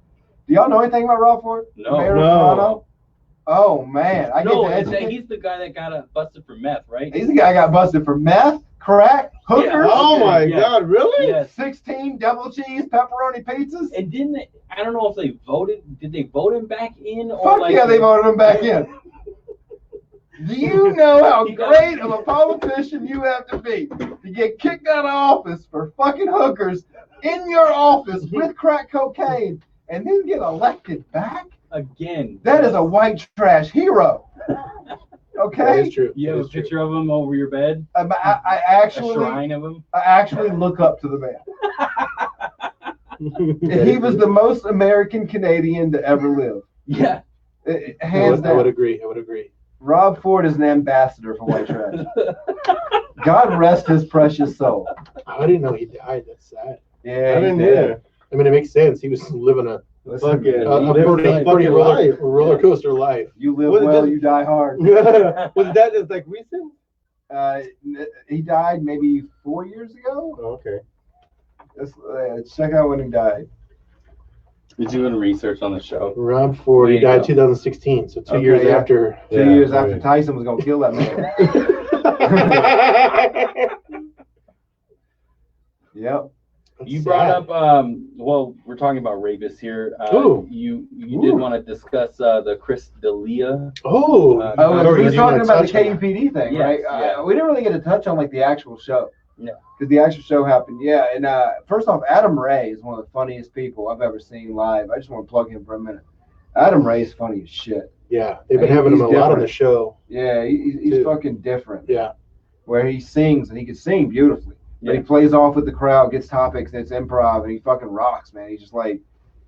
Do y'all know anything about Rob Ford? No. The mayor of No. Toronto? Oh, man. He's the guy that got busted for meth, right? He's the guy that got busted for meth, crack, hookers. Yeah. Oh my Yeah. God, really? Yes. 16 double cheese pepperoni pizzas. And didn't they, I don't know if they voted. Did they vote him back in? Or Fuck like, yeah, they voted him back in. Do you know how He got- great of a politician you have to be to get kicked out of office for fucking hookers in your office with crack cocaine and then get elected back? again? That is a white trash hero. That Okay? is true. You have That a is true. picture of him over your bed? I A actually shrine of him? look up to the man. He was the most American Canadian to ever live. Yeah. Hands I would down. agree. I would agree. Rob Ford is an ambassador for white trash. God rest his precious soul. I didn't know he died. That's sad. Yeah, I he didn't did. hear. I mean, it makes sense. He was living a Listen, Fucking, man, a pretty roller coaster life. you live What is well, that? you die hard. Was that just like recent? He died maybe 4 years ago. Oh, okay. Let's check out when he died. You're doing research on the show. Rob Ford, he There you died go. 2016, so 2 Okay, years yeah. after. 2 years after Tyson was gonna kill that man. Yep. You brought up, well, we're talking about rapists here. Ooh. You did want to discuss the Chris D'Elia. Oh, Oh, we were you talking wanna about the touch on that. KUPD thing, Yes, right? yeah. We didn't really get to touch on like the actual show. No. Because the actual show happened, yeah. And first off, Adam Ray is one of the funniest people I've ever seen live. I just want to plug him for a minute. Adam Ray is funny as shit. Yeah, they've been He's having him a lot on different. the show. Yeah, he's Dude. fucking different. Yeah. Where he sings and he can sing beautifully. But Yeah. he plays off with the crowd, gets topics, and it's improv, and he fucking rocks, man. He's just like,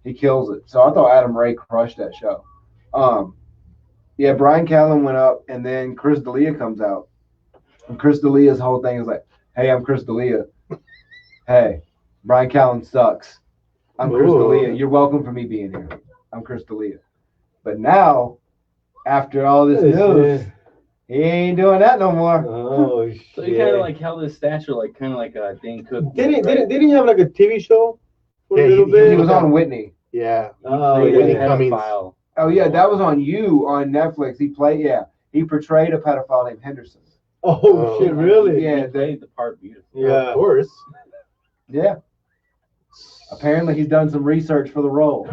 he kills it. So I thought Adam Ray crushed that show. Yeah, Brian Callen went up, and then Chris D'Elia comes out. And Chris D'Elia's whole thing is like, hey, I'm Chris D'Elia. Hey, Brian Callen sucks. I'm Chris Ooh. D'Elia. You're welcome for me being here. I'm Chris D'Elia. But now, after all this news, he ain't doing that no more. Oh So he kind of like held his stature, like kind of like Dane Cook. Didn't he have like a TV show for Yeah, a little he bit? He was on Whitney. Yeah. Oh, Played Whitney a yeah. Cummings. pedophile. Oh yeah, that was on You on Netflix. He portrayed a pedophile named Henderson. Oh shit, really? Yeah, He played the part beautifully. Yeah. Of course. Yeah. Apparently he's done some research for the role.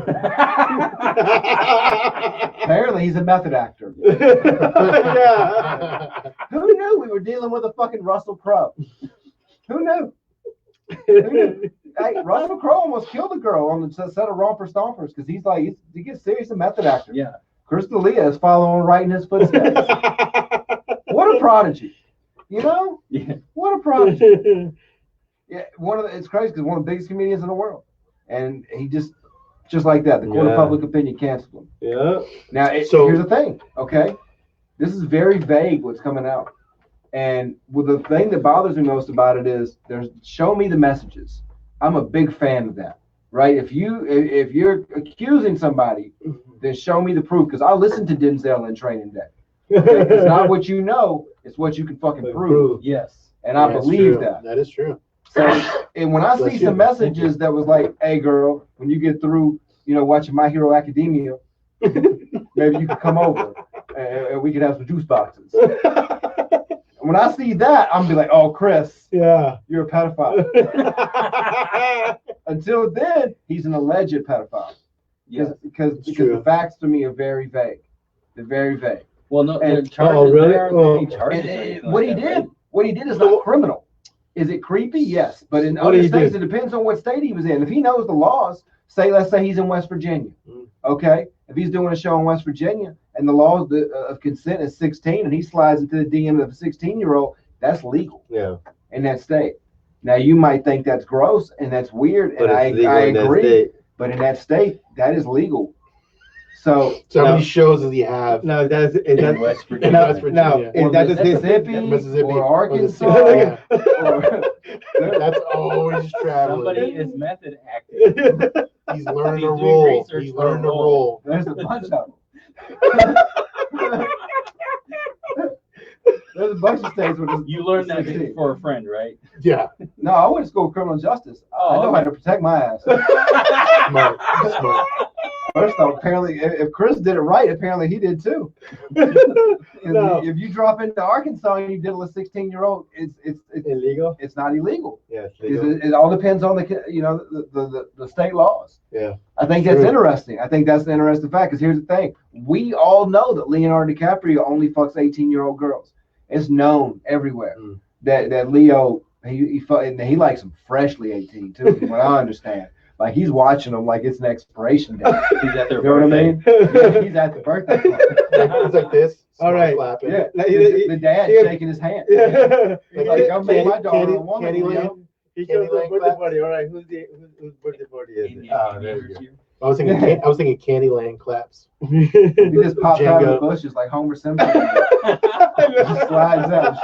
Apparently he's a method actor. Yeah. Who knew we were dealing with a fucking Russell Crowe? Who knew? Who knew? Hey, Russell Crowe almost killed a girl on the set of Romper Stompers because he gets serious a method actor. Yeah. Chris D'Elia is following right in his footsteps. What a prodigy. You know? Yeah. What a prodigy. Yeah, it's crazy because one of the biggest comedians in the world, and he just like that. The court of Yeah. public opinion canceled him. Yeah. Now, here's the thing, okay? This is very vague what's coming out, and the thing that bothers me most about it is show me the messages. I'm a big fan of that, right? If you're accusing somebody, then show me the proof because I listened to Denzel in Training Day. Okay? It's not what you know; it's what you can fucking prove, Yes. and I That's believe true. that. That is true. So, and when I see Bless some you. messages that was like, "Hey, girl, when you get through, watching My Hero Academia, maybe you could come over and we could have some juice boxes." When I see that, I'm be like, "Oh, Chris, Yeah. you're a pedophile." Until then, he's an alleged pedophile Yes. because true. the facts to me are very vague. They're very vague. Well, no, And- there are charges. Oh, really? There aren't Oh. any charges. And or anything what like he that, did, right? what he did is not criminal. Is it creepy? Yes, but in What other did he states, do? it depends on what state he was in. If he knows the laws, let's say he's in West Virginia, okay. If he's doing a show in West Virginia and the laws of consent is 16, and he slides into the DM of a 16-year-old, that's legal Yeah. in that state. Now you might think that's gross and that's weird, But and it's legal I in that agree. state. But in that state, that is legal. So how many shows does he have? No, that's In West Virginia. No, is that the Mississippi, Mississippi, or Arkansas, Yeah. or That's always traveling. Somebody is method acting. He's learning He's to doing roll. research He's for a learning to role. roll. there's a bunch of them. There's a bunch of states where You learned that 16. for a friend, right? Yeah. No, I went to school for criminal justice. I know how to protect my ass. Smart. Smart. First off, apparently, if Chris did it right, apparently he did too. No. If you drop into Arkansas and you diddle a 16-year-old, it's illegal. it's not illegal. Yeah, it's legal. It all depends on the state laws. Yeah. I think that's True. interesting. I think that's an interesting fact because here's the thing: we all know that Leonardo DiCaprio only fucks 18-year-old girls. It's known everywhere that Leo he likes them freshly 18 too. From what I understand, like he's watching them like it's an expiration date. He's at their You know what I birthday. mean? Yeah, he's at the birthday party. It's like this. All right. Clapping. Yeah, Like, the dad yeah. shaking his hand. Yeah. Like, I'm making my daughter a woman. You Candyland. know? He goes to Candyland the birthday clap. party. All right, whose birthday party is it? Indian Oh, there neighbors you here. I was thinking Candyland claps. go. He just pops out of the Django. bushes like Homer Simpson. Just slides out.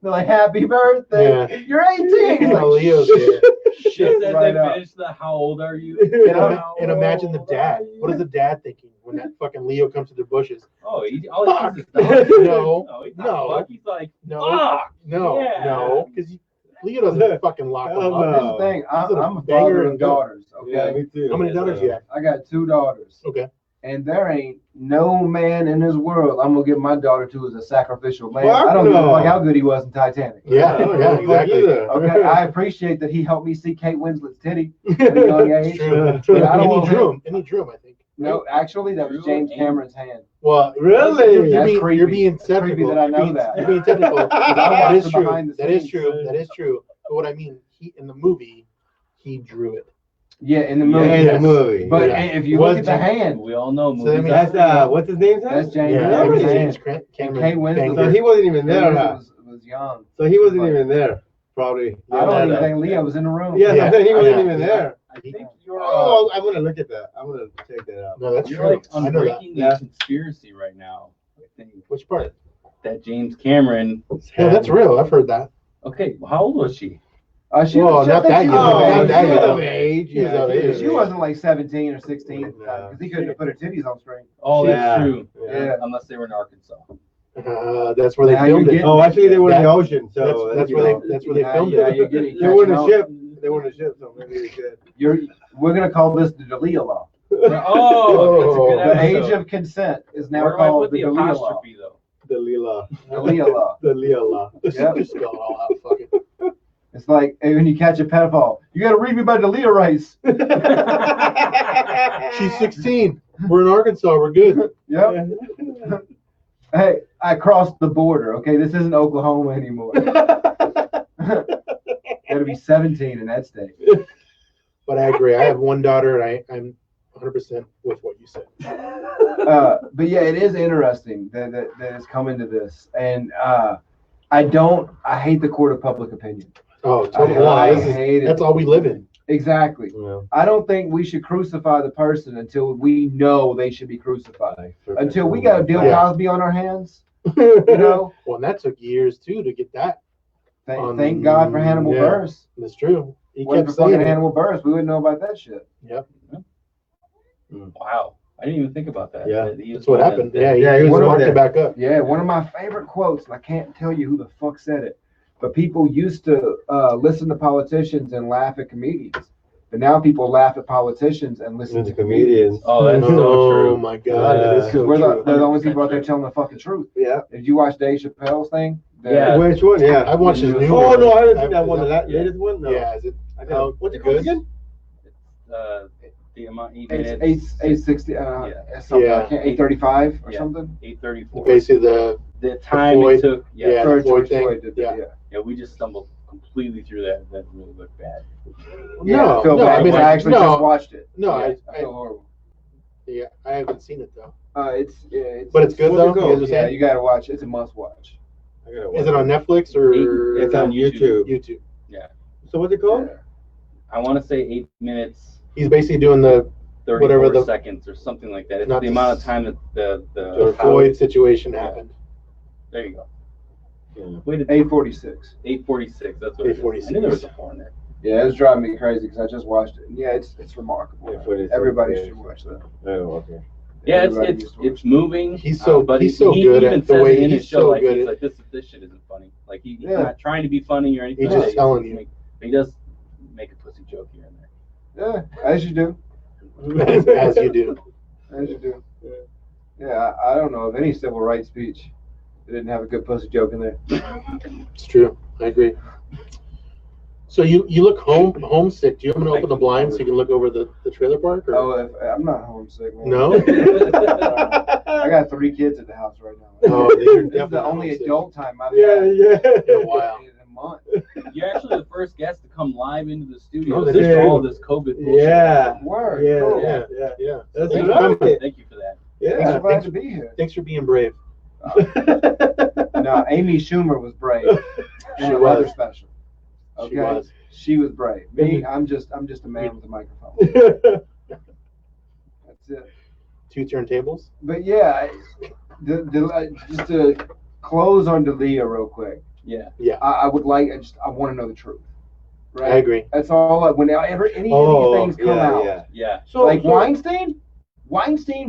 They're like, "Happy birthday! Yeah. You're 18." He's Oh, like, Leo's here. Just as right they up. finish the "How old are you?" And imagine the dad. What is the dad thinking when that fucking Leo comes to the bushes? Oh, all he does is No, he's no. not fuck. He's like, No, fuck. no, Yeah. no, because Leo doesn't fucking lock him Oh, up. Here's the thing. I'm a Banger father and of daughters. Okay, Yeah, me too. How many daughters you have? I got 2 daughters. Okay. And there ain't no man in this world I'm gonna give my daughter to as a sacrificial lamb. Fuck I don't give a no. fuck how good he was in Titanic. Yeah, yeah, exactly. Okay, I appreciate that he helped me see Kate Winslet's titty at a young age. It's true. But I don't And he want drew him. And he drew him, I think. No, actually, that was James Cameron's hand. Well, Really? You're That's being, creepy. you're being That's creepy technical. that I know You're being- that. You're being technical. I That watched is the true. behind the That is scenes. true. That is true. But what I mean, he in the movie, he drew it. Yeah, in the Yeah, movie. in the Yes. movie. But Yeah. if you Was look at the James- hand, We all know So movies. that That's what's his name? that's James Yeah, Cameron's James hand. Cameron. Kate Winslet banged So it. he wasn't even there, huh? was young. So he wasn't Like- even there, probably. I don't even Yeah, think Leo was in the room. yeah, Yeah. he wasn't Yeah. even there. I think you're, Oh, I'm gonna look at that. I'm gonna check that out. No, that's you're true. like I know that. unbreaking Yeah. a conspiracy right now. I think Which part? that James Cameron. Yeah, that's real. I've heard that. Okay, well, how old was she? She Well, was, not I think that she young. was of Not age. that She was young. of age. She was of Yeah, age. she wasn't like 17 or 16 No. because he couldn't have put her titties on screen. Oh, Yeah. that's true. Yeah. Unless they were in Arkansas. That's where they Now filmed you're it. getting- Oh, actually, they were in the That- ocean, so That's you where know. they. That's where they Yeah, filmed yeah, it. you're getting They were in a catching ship. They were in a ship, so maybe they did. We're gonna call this the Dalia law. Oh, that's a good The episode. age of consent is now Where do I called put the the Dalia law. apostrophe though? The Lila. Dalia law. The Lila. Just Yep. just spell it all out. Fuck it. It's like hey, when you catch a pedophile, you gotta read me by Dalia rights. She's 16. We're in Arkansas. We're good. Yep. Hey, I crossed the border. Okay, this isn't Oklahoma anymore. Gotta be 17 in that state. But I agree. I have one daughter, and I'm 100% with what you said. But yeah, it is interesting that it's coming to this, and I hate the court of public opinion. Oh, totally. I This is- hate it. That's all we live in. Exactly. Yeah. I don't think we should crucify the person until we know they should be crucified. Until we got a Bill Yeah. Cosby on our hands, you know. Well, and that took years too to get that. Thank God for Hannibal Yeah. Buress. That's true. He Wasn't kept for fucking saying it. Hannibal Buress, we wouldn't know about that shit. Yep. Wow, I didn't even think about that. Yeah. That he was That's what one happened. that- Yeah, Yeah, he he was was one marked that- it back up. Yeah, one of my favorite quotes, and I can't tell you who the fuck said it, but people used to listen to politicians and laugh at comedians. But now people laugh at politicians and listen to comedians. Oh, that's so Oh true. my God, that is so We're true. they're the only people out there telling the fucking truth. Yeah. Did you watch Dave Chappelle's thing? Yeah. Which one? Yeah. I've watched his new Oh one. no, I haven't seen I've- that one. The yeah. latest one. No. Yeah, is it? I got. What's it called good? again? The amount 8 It's minutes. 860, Yeah. something. Yeah. I can't, 835 or Yeah. something. 8:34. Basically, the time Floyd- it took. yeah, George the Floyd thing. Floyd did that, Yeah. yeah. Yeah, we just stumbled completely through that. That really looked bad. Yeah, I feel no, bad I mean, 'cause I actually no, just watched it. no, Yeah, I feel horrible. yeah, I haven't seen it though. It's But it's good What's it though. called? You guys are yeah, saying? you gotta watch. It's a must watch. I gotta watch Is it on Netflix or? It's on YouTube. YouTube. So what's it called? Yeah. I want to say 8 minutes. He's basically doing the 34 whatever the seconds or something like that. It's not the the amount of time that the George Floyd situation happened. There you go. Yeah. Wait, 8:46. 8:46. That's what it is. 8:46. I knew there was a 4 in there. Yeah, it was driving me crazy because I just watched it. Yeah, it's remarkable. 8:46, Everybody yeah. should watch that. Oh, okay. Yeah, Everybody it's needs to watch it's moving. He's so but he's so he good even at the says way it in his he's show, so like good he's at. like this shit isn't funny. Like he's Yeah. not trying to be funny or anything. He's just telling you. He does make a pussy joke here and there. Yeah, as you do. as you do. As you do. Yeah, I don't know of any civil rights speech that didn't have a good pussy joke in there. It's true. I agree. So you look homesick. Do you want me to open the blinds so you can look over the trailer park? Or? Oh, I'm not homesick, man. No? I got 3 kids at the house right now. Oh, you're This is the definitely only homesick. adult time I've Yeah, had yeah. In a while. in a month. You're actually the first guest to come live into the studio Oh, that since is true. all this COVID bullshit. Yeah. Word. Yeah, Cool. yeah, yeah. Yeah. That's Thanks right. for coming. Thank you for that. Thanks Yeah. for glad to be here. Thanks for being brave. No, Amy Schumer was brave. She And a was. rather special. Okay. She was. She was brave. Me, I'm just a man with a microphone. That's it. 2 turntables. But yeah, just to close on D'Elia real quick. Yeah. I would like. I want to know the truth. Right. I agree. That's all. Whenever any of Oh, these things come yeah, out, yeah. Yeah. So, like Weinstein,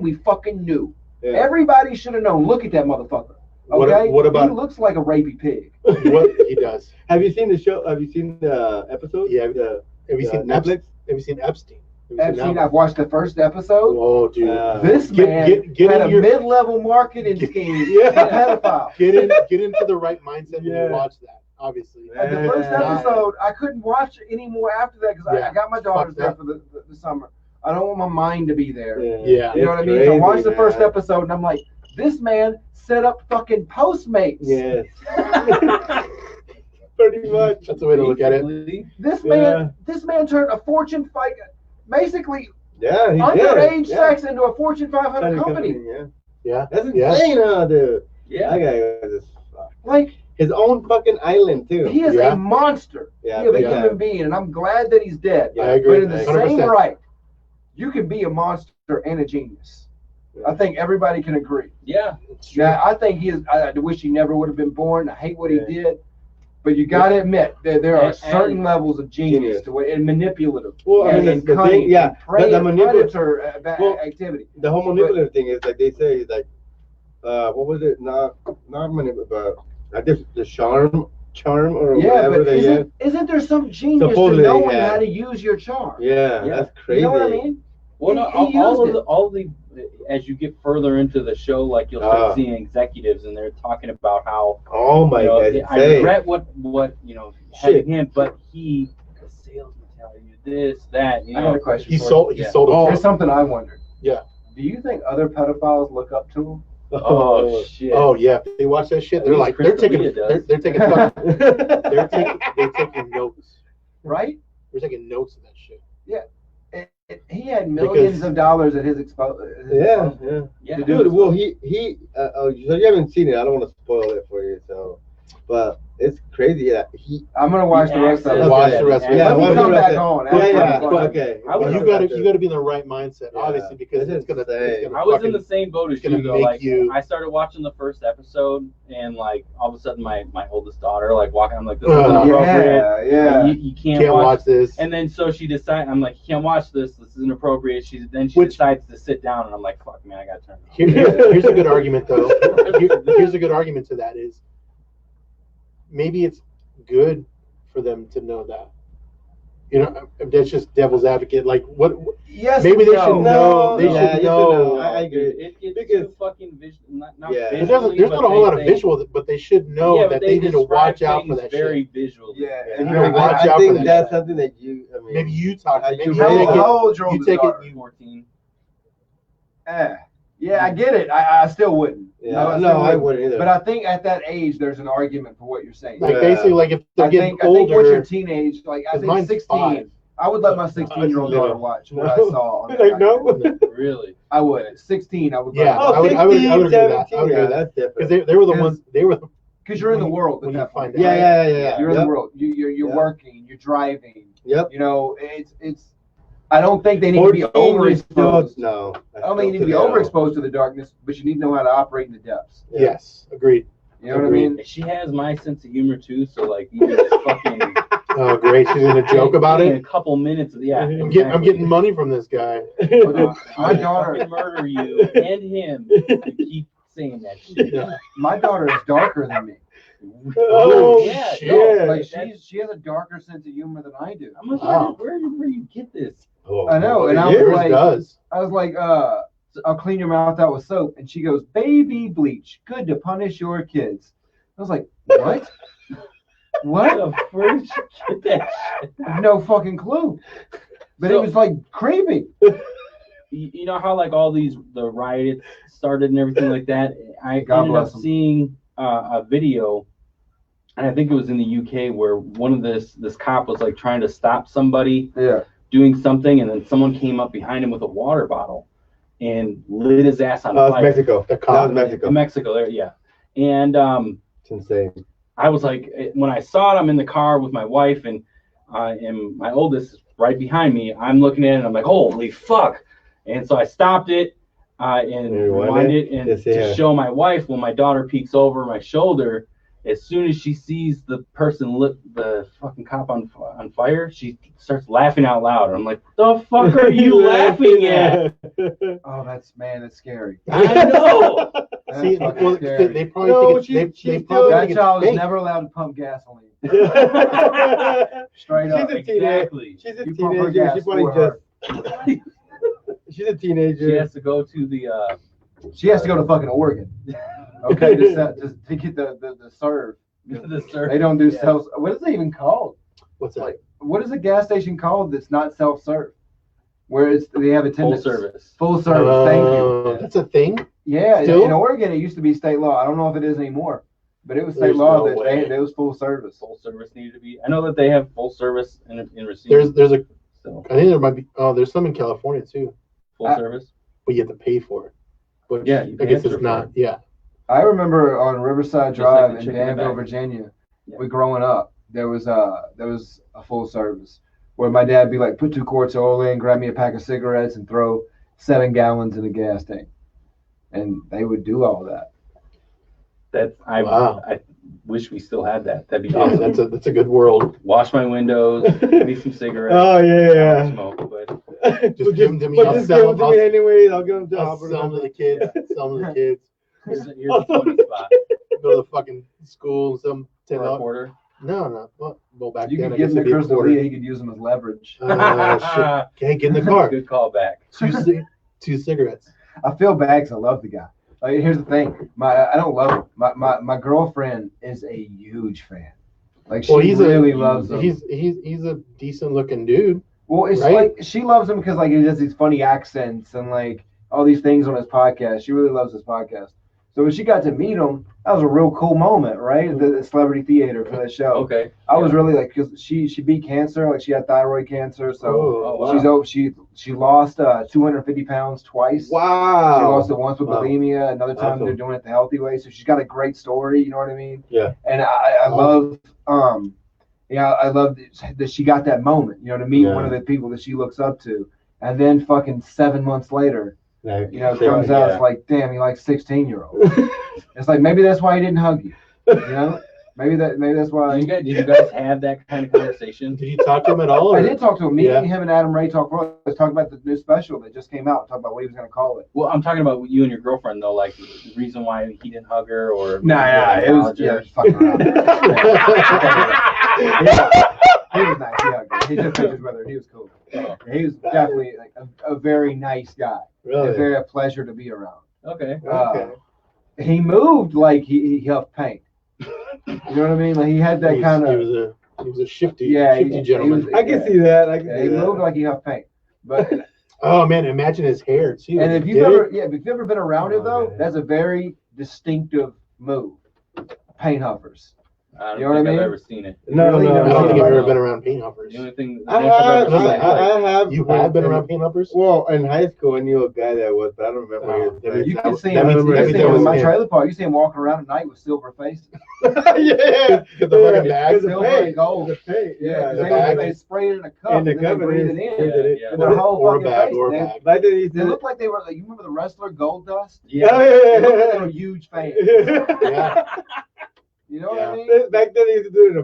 we fucking knew. Yeah. Everybody should have known. Look at that motherfucker. What- Okay. what about- He looks like a rapey pig. What he does. Have you seen the show? Have you seen the episode? Yeah. The, Have you seen Netflix? Have you seen Epstein? Have you seen Epstein. that I've watched the first episode. one? Oh, dude. This Get- man get had in a your- mid-level marketing scheme. Yeah. A pedophile. Get into the right mindset when Yeah. you watch that. Obviously. And the first Yeah. episode, I couldn't watch any more after that because Yeah. I got my daughters Fuck there that. for the summer. I don't want my mind to be there. Yeah. You know what I mean? So I watched the first episode and I'm like, this man set up fucking Postmates. Yes. Pretty much. That's the way to look at it. Basically, This man turned a Fortune 5, basically Yeah, he underage did. Yeah. sex into a Fortune 500 company. Yeah. Yeah. That's Yeah. insane, huh, dude? Yeah. That guy was just Like, his own fucking island too. he is Yeah. a monster Yeah, of a big time. human being, and I'm glad that he's dead. I agree. But in the 100%. same right, you can be a monster and a genius. I think everybody can agree. Yeah. Now, I think he is. I wish he never would have been born. I hate what Yeah. he did. But you got to admit that there are And- certain levels of genius Genius. to it, and manipulative. Well, I and, mean, and the cunning, thing, yeah, and prey, the manipulative, predator well, activity. the whole manipulative thing is like they say, like, what was it? Not manipulative, but I guess the charm or Yeah, whatever but they isn't there some genius Supposedly, to knowing yeah. how to use your charm? Yeah, Yeah. that's crazy. You know what I mean? Well, no, He all used of it. as you get further into the show, like you'll start Ah. seeing executives, and they're talking about how Oh my you know, god! I regret what having him, but he the sales mentality, this, that, you I got a know. question. He for sold. you. He sold. Oh, a there's something I wondered. Yeah. Do you think other pedophiles look up to him? Oh shit! Oh yeah. They watch that shit. They're At like least they're taking Chris D'Elia they're taking fucking- they're taking notes. Right? They're taking notes of that shit. He had millions Because- of dollars at his exposure. Yeah. Yeah. to do Dude, this. well, so you haven't seen it. I don't want to spoil it for you, so, but it's crazy. Yeah, I'm gonna watch the rest of it. Watch the rest of it. Yeah, Let me watch come the rest back of on. it. Yeah, yeah, After I'm okay. I was- But you gotta be in the right mindset, Yeah. obviously, because It's it's gonna. insane. I was in fucking- the same boat as it's gonna you though. make Like you- I started watching the first episode, and like all of a sudden my oldest daughter like walking. I'm like, this Uh, is inappropriate. Yeah. You can't, Can't watch this. And then so she decided, I'm like, you can't watch this. This is inappropriate. She Which- decides to sit down, and I'm like, fuck, man, I gotta turn it Here's a good argument, though. Here's a good argument to that is maybe it's good for them to know that. You know, that's just devil's advocate. Like, what? Yes. Maybe they no. should know. They Yeah, should yes know. and no. I on. agree. It gets Because- too fucking visual. Not Yeah. There's visually, not but a whole lot of they- visual, but they should know yeah, but that they need to describe watch out for things that very shit. visually. Yeah. And and you know, watch I out for think that that's shit. something that you. I mean, Maybe you talk. How Maybe you you How make take it- how old's your You oldest take daughter? it. 14. Yeah, I get it. I still wouldn't. Yeah, still I wouldn't either. But I think at that age, there's an argument for what you're saying. Like Yeah. basically, like if they're I getting think once you're older. teenage, like I 'Cause think mine's 16, 5. I would let my 16-year-old daughter watch what I saw. On Like, no. Really? I would. 16, I would. Yeah. Oh, I would agree with that. I would 17, agree with yeah, that. that's different. Because they were the ones. They were. Because you're in the when you- world when at you that point. find Yeah, out. yeah, yeah. You're in Yep. the world. You're Yep. working. You're driving. Yep. You know, it's. I don't think they need to be 14 is still- overexposed. No. I don't think you need to be overexposed to the darkness, but you need to know how to operate in the depths. Yes, agreed. You know what I mean? She has my sense of humor too, so like even just fucking. Oh, great! She's gonna joke about in it. a couple minutes. Yeah, I'm getting money from this guy. My daughter, I'll murder you and him. To keep saying that shit. Yeah. my daughter is darker than me. Oh, yeah, shit! No, like she has a darker sense of humor than I do. I'm like, Wow. where do you get this? Oh, I know, and I yeah. was like, does. I'll clean your mouth out with soap, and she goes, "Baby bleach, good to punish your kids." I was like, what? What? Where did you get that shit? I have no fucking clue. But So- it was like creepy. You know how like all the riots started and everything like that. I God ended bless up 'em. seeing a video, and I think it was in the UK where one of this cop was like trying to stop somebody Yeah. doing something, and then someone came up behind him with a water bottle and lit his ass on It's fire. Mexico. The That cop. was Mexico. In Mexico, there, yeah. And It's insane. I was like, when I saw it, I'm in the car with my wife, and my oldest is right behind me. I'm looking at it, and I'm like, holy fuck. And so I stopped it and rewind it, and Yes, to yeah. show my wife, when my daughter peeks over my shoulder, as soon as she sees the person lit the fucking cop on fire, she starts laughing out loud. And I'm like, what the fuck are you laughing at? Oh, that's scary. I know. That's See, fucking well, scary. they probably No, think it's, she's they probably That think it's child is fake. never allowed to pump gasoline. She's Straight up. a teenager. Exactly. She's a You pump her teenager. gas She probably for her. just. She's a teenager. She has to go to the She has to go to fucking Oregon. Okay, to get the serve. the service. They don't do self. What is it even called? What's that? What is a gas station called that's not self-serve? Where they have Full attendants. service. Full service. Thank you. That's a thing. Yeah, Still? in Oregon it used to be state law. I don't know if it is anymore, but it was state There's law no that way. they was full service. Full service needed to be. I know that they have full service in Racine. There's a. So, I think there might be. Oh, there's some in California too, full service. but you have to pay for it. But Yeah, you I guess pay it's not. for Yeah. I remember on Riverside Just like Drive the in chicken in the Danville, bag. Virginia, Yeah. we growing up, there was a full service where my dad would be like, put 2 quarts of oil in, grab me a pack of cigarettes, and throw 7 gallons in the gas tank, and they would do all that. Wow. I wish we still had that. That'd be Yeah, awesome. that's a good world. Wash my windows, give me some cigarettes. Oh yeah, Smoke, but Just give them to me. But I'll just sell give them them. to me anyways. I'll give them to I'll sell them to the kids. Sell them to the kids. here's the funny spot. Go to the fucking school. Some For a $10. quarter. No. Well, back You then could I give guess him it'd the be a crystal quarter. Lee, he could use them as leverage. Shit. Okay, get in the car. Good callback. 2 cigarettes. I feel bad because I love the guy. Like, here's the thing, I don't love him. My girlfriend is a huge fan. Like she really loves him. He's a decent looking dude. Well, it's Right? like she loves him because like he does these funny accents and like all these things on his podcast. She really loves his podcast. So when she got to meet him, that was a real cool moment, right? The celebrity theater for that show. Okay. I was really like, because she beat cancer, like she had thyroid cancer, so Oh, wow. she lost 250 pounds twice. Wow. She lost it once with Wow. bulimia. Another time Awesome. they're doing it the healthy way. So she's got a great story. You know what I mean? Yeah. And I love I love that she got that moment. You know, to meet Yeah. one of the people that she looks up to, and then fucking 7 months later, Like, you know, it comes out yeah. it's like, damn, he likes 16-year-olds. It's like maybe that's why he didn't hug you. You know, maybe that's why. Did you guys have that kind of conversation? Did you talk to him at all? I or- did talk to him. Me, Yeah. him, and Adam Ray talk. Let's talk about the new special that just came out. Talk about what he was going to call it. Well, I'm talking about you and your girlfriend though. Like the reason why he didn't hug her or It was fucking around. He was nice. He hugged her. He took pictures with her. He was cool. He was definitely like a very nice guy. really? A pleasure to be around. Okay. He moved like he huffed paint. You know what I mean? Like he had that kind He of. was a shifty, Yeah, shifty he gentleman. was- I can see that. I can Yeah, see he that. moved like he huffed paint. But Oh man, imagine his hair too. and if Did you've it? ever been around it though, man. that's a very distinctive move. Paint huffers. I You don't know what I think I've mean? ever seen it. No, Really? no, I don't think no, I've no. ever been around paint hoppers. The only thing I dance I've ever have, seen. I have. You have been around paint hoppers? Well, in high school, I knew a guy that was, but I don't remember Oh, his that name. means- You can see that him. means- You that can means see that him was in my him. trailer park. You see him walking around at night with silver faces. Yeah. Get the fucking bag. It's the Silver paint. and gold. It's the paint. Yeah, Yeah. 'cause the they, bag. they spray it in a cup In and the then cup they and breathe then it in. breathe it in. Yeah. With their whole Or a fucking bag, face. or a They- bag. Back then, he They did look like they were like, you remember the wrestler Gold Dust? Yeah. They look like they were huge fans. Yeah. You know Yeah. what I mean? Back then, he used to do it in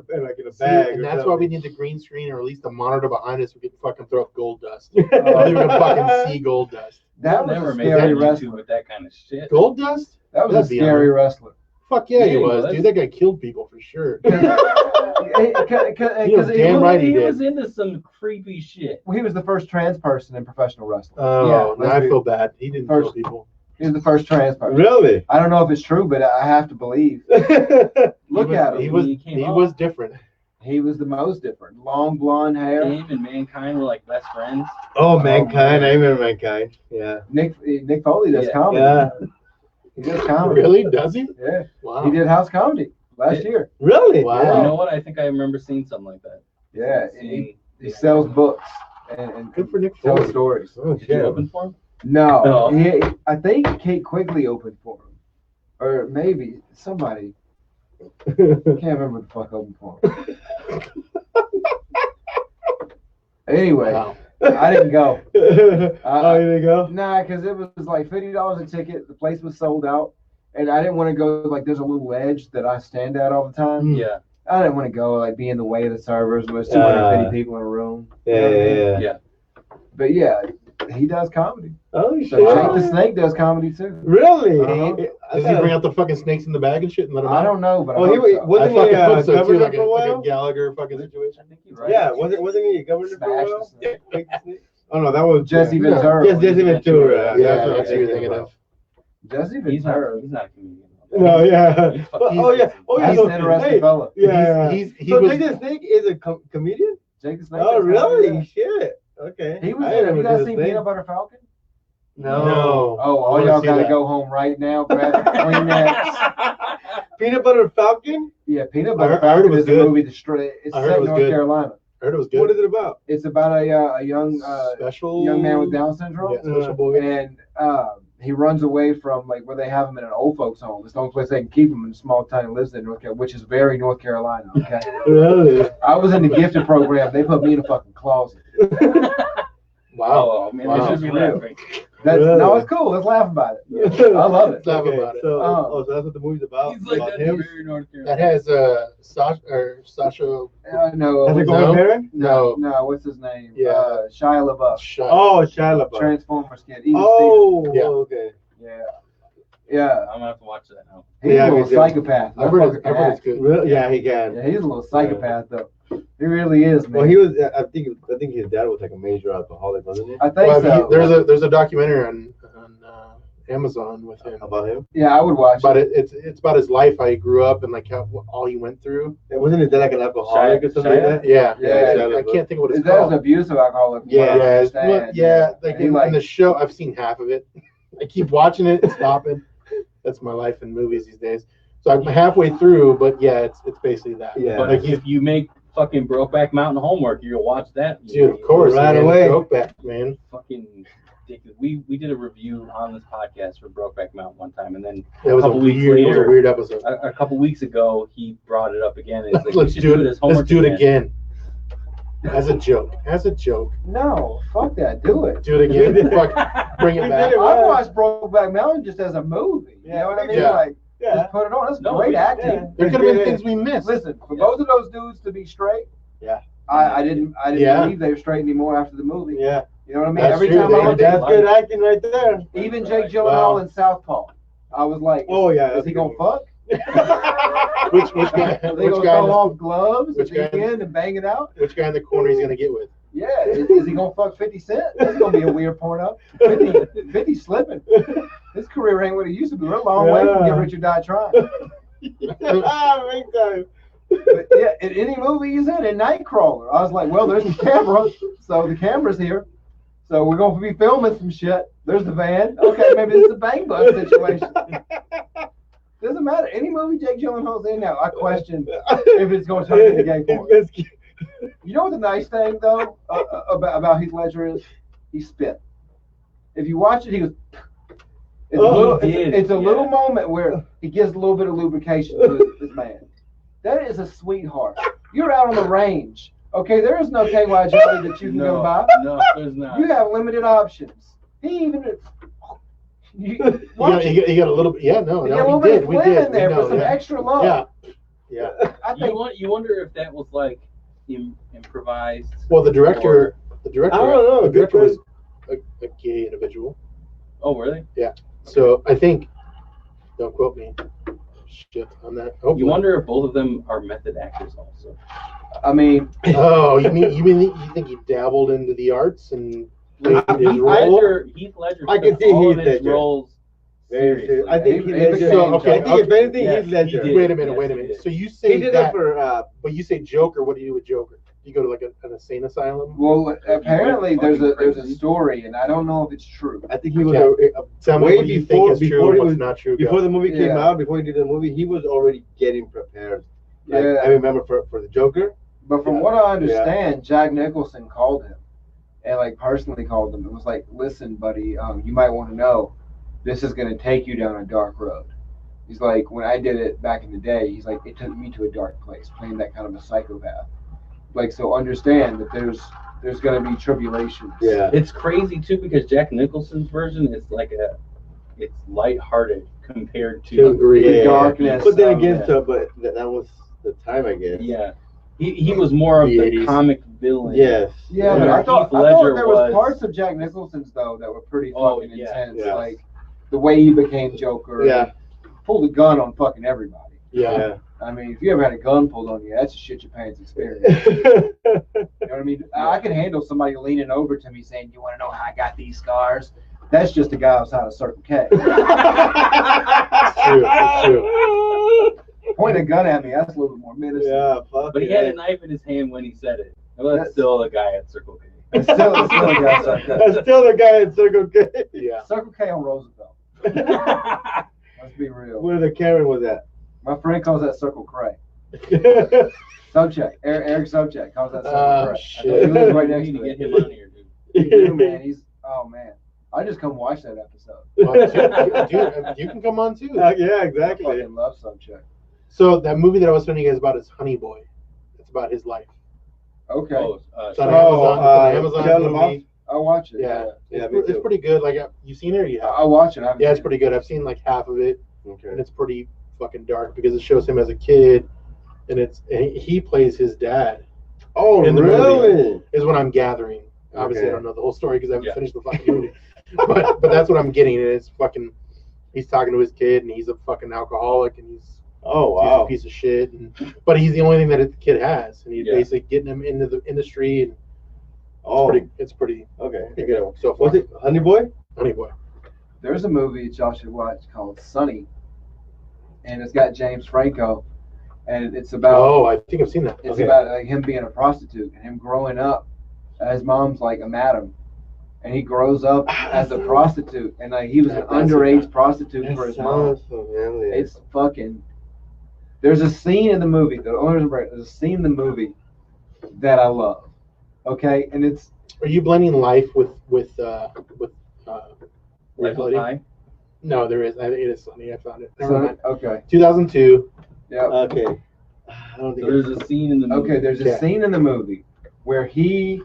a See, bag. and or that's why we something. need the green screen or at least a monitor behind us. We can fucking throw up gold dust. Oh, You can fucking see gold dust. that was never a made scary that wrestler. YouTube with that kind of shit. Gold dust? That was That'd a be scary on wrestler. Fuck yeah, Yeah, he he was, was. dude. That guy killed people for sure. Because damn right he He did. was into some creepy shit. he was the first trans person in professional wrestling. Oh, Yeah, now I let's feel bad. He didn't First- kill people. He was the first trans person. Really? I don't know if it's true, but I have to believe. Look at him. He was He came he up. was different. He was the most different. Long blonde hair. Him and Mankind were like best friends. Oh, Mankind. man. I remember Mankind. Yeah. Nick Foley does Yeah. comedy. Yeah. He does comedy. Really? Does he? Yeah. Wow. He did house comedy last year. Really? Wow. Yeah. You know what? I think I remember seeing something like that. Yeah. Seeing- He sells books and Good for Nick tells Foley. stories. Oh, Did you shit. open for him? No, No. I think Kate Quigley opened for him, or maybe somebody. I can't remember the fuck opened for him. Anyway, Wow. I didn't go. Oh, here they go. Nah, because it was like $50 a ticket. The place was sold out, and I didn't want to go. Like, there's a little ledge that I stand at all the time. Yeah. I didn't want to go like be in the way of the servers. There was 250 people in a room. Yeah. But yeah, he does comedy. Oh, So shit. Jake the Snake does comedy too. Really? Uh-huh. I Does he bring out the fucking snakes in the bag and shit and let them I out? don't know, but Oh, I he hope so. I wasn't he fucking hope so too, governor like for a a while? Gallagher fucking situation. I think he's right. Yeah, wasn't he a governor for a Smash while? the Snake. Oh no, that was Jesse Yeah. Ventura. Yes, Jesse Ventura. Yeah, what I'm that's who you're thinking thinking about. of. Jesse He's not. Ventura. He's not a comedian. No, yeah. He's fucking- Oh yeah. Oh yeah. He's So, an interesting hey, fella. yeah. He So was. Jake the Snake is a comedian? Jake the Snake. Oh does really? comedy, Shit. Okay. yeah. He was. I Have never you did guys the seen Snake. Peanut Butter Falcon? No. Oh, all wanna y'all see gotta that. go home right now. Grab a Kleenex. Peanut Butter Falcon? Yeah, Peanut I Butter heard it Falcon was is a good. movie. It's I heard set it in was North good. Carolina. I heard it was What good. is it about? It's about a young Special young man with Down syndrome. Yeah, special boy. And he runs away from like where they have him in an old folks home. It's the only place they can keep him in a small town he lives in North Carolina, which is very North Carolina. Okay, Really? I was in the gifted program. They put me in a fucking closet. Wow. Oh man, Wow. this should be laughing. That's Really? no, it's cool. Let's laugh about it. I love it. Laugh about it. So, Oh. so that's what the movie's about. He's like about that him. very North That Carolina. has Sasha. No, Has it what's Gordon No. Parent? no, what's his name? Yeah. Shia LaBeouf. Oh, Shia LaBeouf. Transformers kid. Even Oh, Yeah. okay. Steven. Yeah. I'm gonna have to watch that now. He's Yeah, a me little too. psychopath. I heard it's good. Really? Yeah, he can. Yeah, he's a little psychopath though. He really is, man. Well, he was. I think his dad was like a major alcoholic, wasn't he? I think so. There's a documentary on Amazon with him About him? Yeah, I would watch about it. it's about his life, how he grew up, and like how all he went through. And wasn't his dad like an alcoholic or something like Shia? that? Yeah, Yeah, I can't think of what His it's dad's called. an abusive alcoholic. from what I Yeah, understand. like He in the show, I've seen half of it. I keep watching it and stopping. That's my life in movies these days. So I'm halfway through, but yeah, it's basically that. Yeah. But like if you make fucking Brokeback Mountain homework, you'll watch that. dude, of course, Right man. away. Brokeback, man. Fucking ridiculous. We did a review on this podcast for Brokeback Mountain one time, and then That was couple weeks it was a later- weird episode. a couple weeks ago he brought it up again. And he's like, Let's "We should do it. this homework Let's do it again. As a joke. As a joke. No, fuck that. Do it. Do it again. Fuck, bring it I back. watched Brokeback Mountain just as a movie. You know what I mean? Yeah. Like, Yeah. just put it on. That's No, great yeah. acting. There could have been things we missed. Listen, for both of those dudes to be straight, Yeah. I didn't Yeah. believe they were straight anymore after the movie. Yeah. You know what I mean? That's Every true. time They- I looked That's at good acting right there. even Jake Gyllenhaal Wow. in Southpaw, I was like, Oh yeah. is he gonna fuck? Which guy? Are they Which gonna guy? throw off gloves which at the guy- end and bang it out? Which guy in the corner he's gonna get with? Yeah, is he gonna fuck 50 Cent? That's gonna be a weird porno. 50 slipping. His career ain't what it used to be. We're a long way from Yeah. Get Rich or Die Trying. Big time. But yeah, in any movie he's in Nightcrawler, I was like, well, there's the camera, so the camera's here. So we're gonna be filming some shit. There's the van. Okay, maybe this is a bang bus situation. Doesn't matter. Any movie Jake Gyllenhaal's in now, I question if it's going to turn into gay porn. You know what the nice thing though about Heath Ledger is? He spit. If you watch it, he goes. It's a little moment where he gives a little bit of lubrication to his man. That is a sweetheart. You're out on the range. Okay, there is no KY jelly that you can go buy. No, there's not. You have limited options. He even. He got a little bit. Yeah, no, he got a little bit of phlegm in there for some extra love. Yeah. You wonder if that was like improvised. Well, the director. I don't know. The director was a gay individual. Oh, were they? Yeah. So I think. Don't quote me. Shit on that. Hopefully. You wonder if both of them are method actors also. I mean. Oh, you think he dabbled into the arts and played his role? Heath Ledger. I can see Heath Ledger. Roles. Seriously. I think Heath Ledger. I think if anything, Heath Ledger. Wait a minute. So you say he did that for. But you say Joker. What do you do with Joker? You go to like an insane asylum? Well, apparently there's a story, and I don't know if it's true. I think he was way before what's not true. Before the movie came out, before he did the movie, he was already getting prepared. Like, I remember for the Joker. But from what I understand, Jack Nicholson called him, and like personally called him, and was like, "Listen, buddy, you might want to know, this is going to take you down a dark road." He's like, when I did it back in the day, he's like, it took me to a dark place, playing that kind of a psychopath. Like, so understand that there's going to be tribulations. Yeah. It's crazy too because Jack Nicholson's version is like it's lighthearted compared to the darkness. But then again, but that was the time, I guess. Yeah. He was more of the comic villain. Yes. Yeah, but I thought there was parts of Jack Nicholson's though that were pretty fucking intense. Yeah. Like the way he became Joker. Yeah. Pulled a gun on fucking everybody. Yeah. I mean, if you ever had a gun pulled on you, that's a shit your pants experience. You know what I mean? I can handle somebody leaning over to me saying, "You want to know how I got these scars?" That's just a guy outside of Circle K. It's true. Point a gun at me, that's a little bit more menacing. Yeah, fuck. But he had a knife in his hand when he said it. Well, that's still the guy at Circle K. It's still a guy at Circle K. That's still the guy at Circle K. Yeah. Circle K on Roosevelt. Let's be real. Where the Karen was at. My friend calls that Circle Cray. Subcheck. Eric Subcheck calls that Circle Cray. Shit. He lives right next to to get it. him on here, dude. You do, man. Oh man. I just come watch that episode. Dude, you can come on too. Yeah, exactly. I fucking love Subcheck. So that movie that I was telling you guys about is Honey Boy. It's about his life. Okay. It's on Amazon movie. I'll watch it. Yeah, it's pretty good. Like, you seen it or you have? I'll watch it. Yeah, it's pretty good. I've seen like half of it, Okay. and it's pretty fucking dark because it shows him as a kid, and he plays his dad. Oh, in the really? movie, is what I'm gathering. Obviously, Okay. I don't know the whole story because I haven't finished the fucking movie. but that's what I'm getting. And it's fucking. He's talking to his kid, and he's a fucking alcoholic, and he's a piece of shit. But he's the only thing that the kid has, and he's basically getting him into the industry. And it's pretty okay. Pretty good so far. Was it Honey Boy? Honey Boy. There's a movie y'all should watch called Sunny, and it's got James Franco, and it's about. Oh, I think I've seen that. It's about like him being a prostitute and him growing up. His mom's like a madam, and he grows up as a prostitute, and like he was an underage prostitute for his mom. It's fucking. There's a scene in the movie. There's a scene in the movie that I love. Okay, and it's. Are you blending life with reality? No, there is. It is Sunny. I found it. Okay. 2002. Yeah. Okay. I don't think there's a scene in the movie. Okay, there's a scene in the movie where he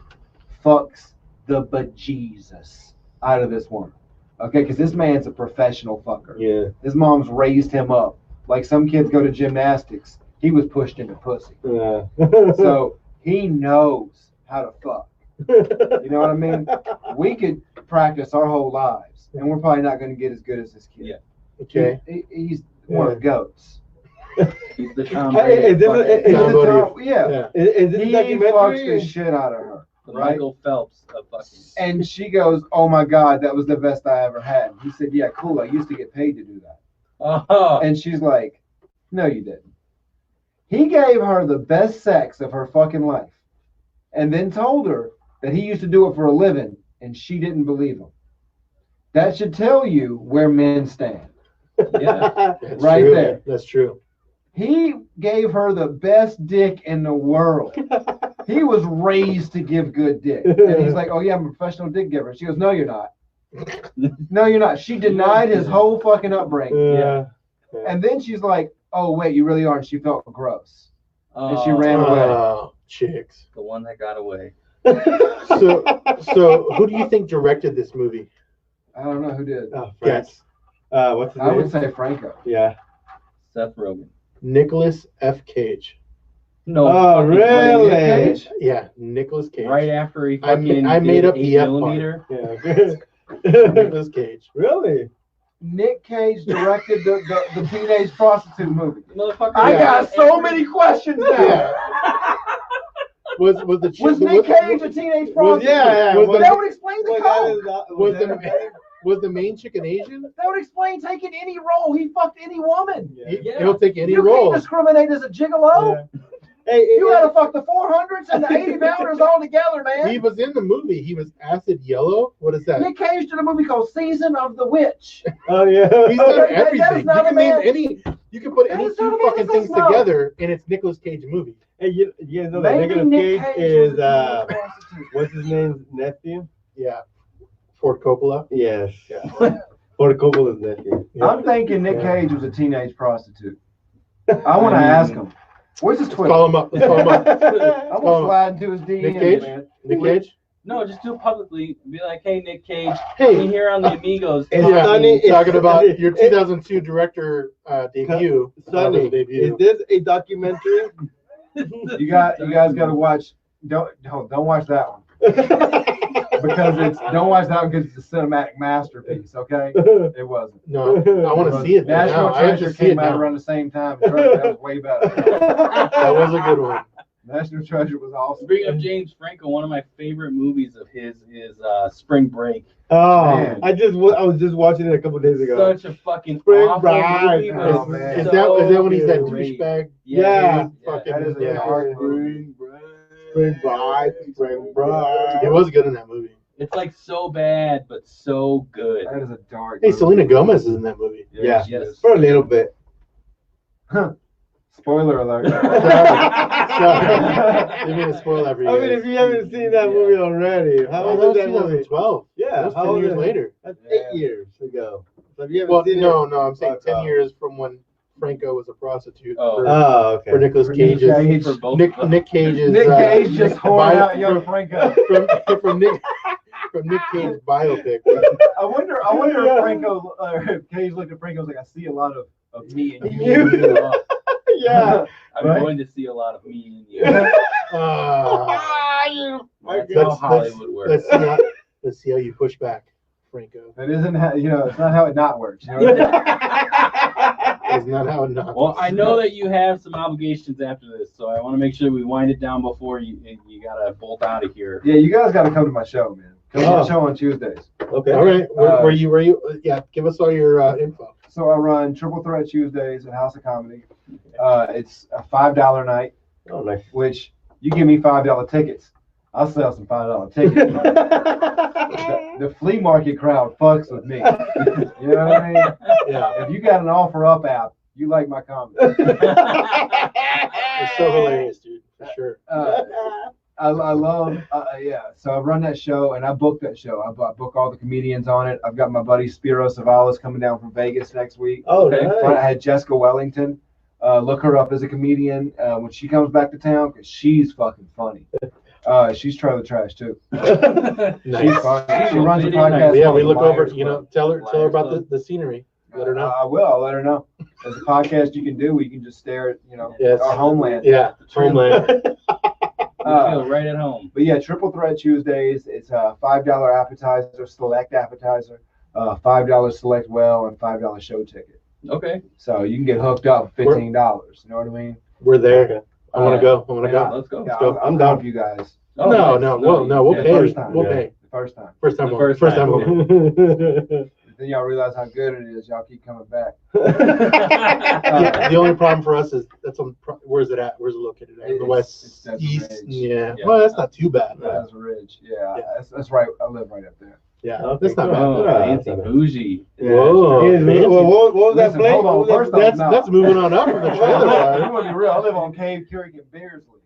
fucks the bejesus out of this woman. Okay, because this man's a professional fucker. Yeah. His mom's raised him up. Like some kids go to gymnastics. He was pushed into pussy. Yeah. So he knows how to fuck. You know what I mean? We could practice our whole lives, and we're probably not going to get as good as this kid. Yeah. Okay. He's one of the goats. He's the Tom Hey, Brady. Yeah. Is this He documentary? fucks the shit out of her. The Right? Michael Phelps of fucking. And she goes, "Oh my God, that was the best I ever had." He said, "Yeah, cool. I used to get paid to do that." Oh. And she's like, "No, you didn't." He gave her the best sex of her fucking life, and then told her that he used to do it for a living, and she didn't believe him. That should tell you where men stand. Yeah. That's Right true. there. That's true. He gave her the best dick in the world. He was raised to give good dick. And he's like, oh, yeah, I'm a professional dick giver. She goes, no, you're not. No, you're not. She denied his whole fucking upbringing. Yeah. And then she's like, oh, wait, you really are. And she felt gross. And she ran away. Oh, chicks. The one that got away. So who do you think directed this movie? I don't know who did. Oh, Frank. Yes. What's his I name? would say Franco. Yeah. Seth Rogen. Nicolas F. Cage. No. Oh, fucking really? Nick Cage. Yeah, Nicolas Cage. Right after he I fucking made did up the 8 F part. millimeter. Yeah. Nicolas Cage. Really? Nick Cage directed the teenage prostitute movie. Motherfucker. I Yeah. got so many questions now. Yeah. Was the chick, Was Nick Cage a teenage prostitute? yeah. Was That would explain the code. was the main chick an Asian? That would explain taking any role. He fucked any woman. He'll take any You role. can't discriminate as a gigolo. Hey, You gotta fuck the 400s and the 80 pounders all together, man. He was in the movie. He was acid yellow. What is that? Nick Cage did a movie called Season of the Witch. Oh yeah. He's done That is everything. You not a can name man. any. You can put That any is not two a man fucking that's things smart. together, and it's Nicolas Cage movie. Hey, you know that Maybe Nicolas Nick Cage Cage is was a teenage prostitute. what's his name's nephew? Yeah. Ford Coppola. Yes. Yeah. Ford Coppola's nephew. Yeah. I'm thinking Nick Cage was a teenage prostitute. I want to ask him. Where's his Let's Twitter? call him up. Let's call him up. I'm call gonna him. slide into his DM, Nick Cage? man. Nick Cage. No, just do it publicly. Be like, hey, Nick Cage, Hey. I'm here on the Amigos. It's Yeah, Sonny, talking about your 2002 director debut. Sonny, debut. is this a documentary? You guys got to watch. Don't watch that one because don't watch that one because it's a cinematic masterpiece. Okay, it wasn't. No, I want to see it. National now. I have to Treasure see it came out now. around the same time. And trust me, that was way better. That was a good one. National Treasure was awesome. Speaking of James Franco, one of my favorite movies of his is Spring Break. Oh, Man. I was just watching it a couple days ago. Such a fucking Spring awful Break. movie. but Oh, it's man. Is so that when he's that great. douchebag? Yeah. Fucking, That is a yeah. dark Spring movie. Spring Break. It was good in that movie. It's like so bad, but so good. That is a dark. Hey, movie. Selena Gomez is in that movie. Yeah. Yes. For a little bit. Spoiler alert. They made a spoil every I year. mean, if you haven't seen that movie already, how That old was is that movie? 2012. Yeah, That was how 10 old years is it? later. That's Yeah. 8 years ago. So if you haven't Well, seen no, it, I'm saying fuck 10 off. years from when Franco was a prostitute Oh. for, Oh, okay. for Nicolas For Nick Cage's. Cage. For both Nick of them. Nick Cage's. Nick Cage just whoring bio- out young Franco. from Nick Cage's biopic. I wonder if Franco, if Cage looked at Franco and was like, I see a lot of me in you. You. Yeah. I'm Right? going to see a lot of me in you. Uh, That's how Hollywood works. Let's see how you push back, Franco. That isn't how, it's not how it not works. You know? That's not how it knocks. Well, I know that you have some obligations after this, so I want to make sure we wind it down before you gotta bolt out of here. Yeah, you guys got to come to my show, man. Come to my show on Tuesdays. Okay. All right. Where you? Yeah. Give us all your info. So I run Triple Threat Tuesdays at House of Comedy. It's a $5 night, Oh, nice. which you give me $5 tickets, I'll sell some $5 tickets. The flea market crowd fucks with me. You know what I mean? Yeah. If you got an offer up app, you like my comedy. It's so hilarious, dude. For sure. I love, so I run that show and I book that show. I book all the comedians on it. I've got my buddy Spiro Savalas coming down from Vegas next week. Oh, Okay. nice. I had Jessica Wellington. Look her up as a comedian when she comes back to town because she's fucking funny. She's trailer trash too. She's funny. She runs a podcast. Yeah, we called look over. Liars You know, Club. tell her about the scenery. Let her know. I will. I'll let her know. There's a podcast you can do where you can just stare at, Yes. our homeland. Yeah, homeland. You feel right at home. But yeah, Triple Threat Tuesdays. It's a $5 appetizer, select appetizer, $5 select well, and $5 show ticket. Okay. So you can get hooked up for $15. You know what I mean? We're there. I want to go. I want to Yeah. go. Let's go. Yeah, go. I'm down for you guys. Oh, No, nice. no, we'll Yeah, pay. first time. We'll Yeah. pay. The first time. First time. The only. first First time. time. Then y'all realize how good it is. Y'all keep coming back. Yeah, the only problem for us is that's on. Where's it at? Where's it located at? The It's west, Desert east. Ridge. Yeah. Yeah. Well, that's not too bad. That's a ridge. Yeah, Yeah. That's right. I live right up there. Yeah, Okay, that's not Oh, bad. fancy bougie. Whoa. Yeah, fancy. What was that Listen, place? hold on, What was first that- off, That's moving on up from the trailer. I'm gonna be real. I live on Cave Creek in Beardsley.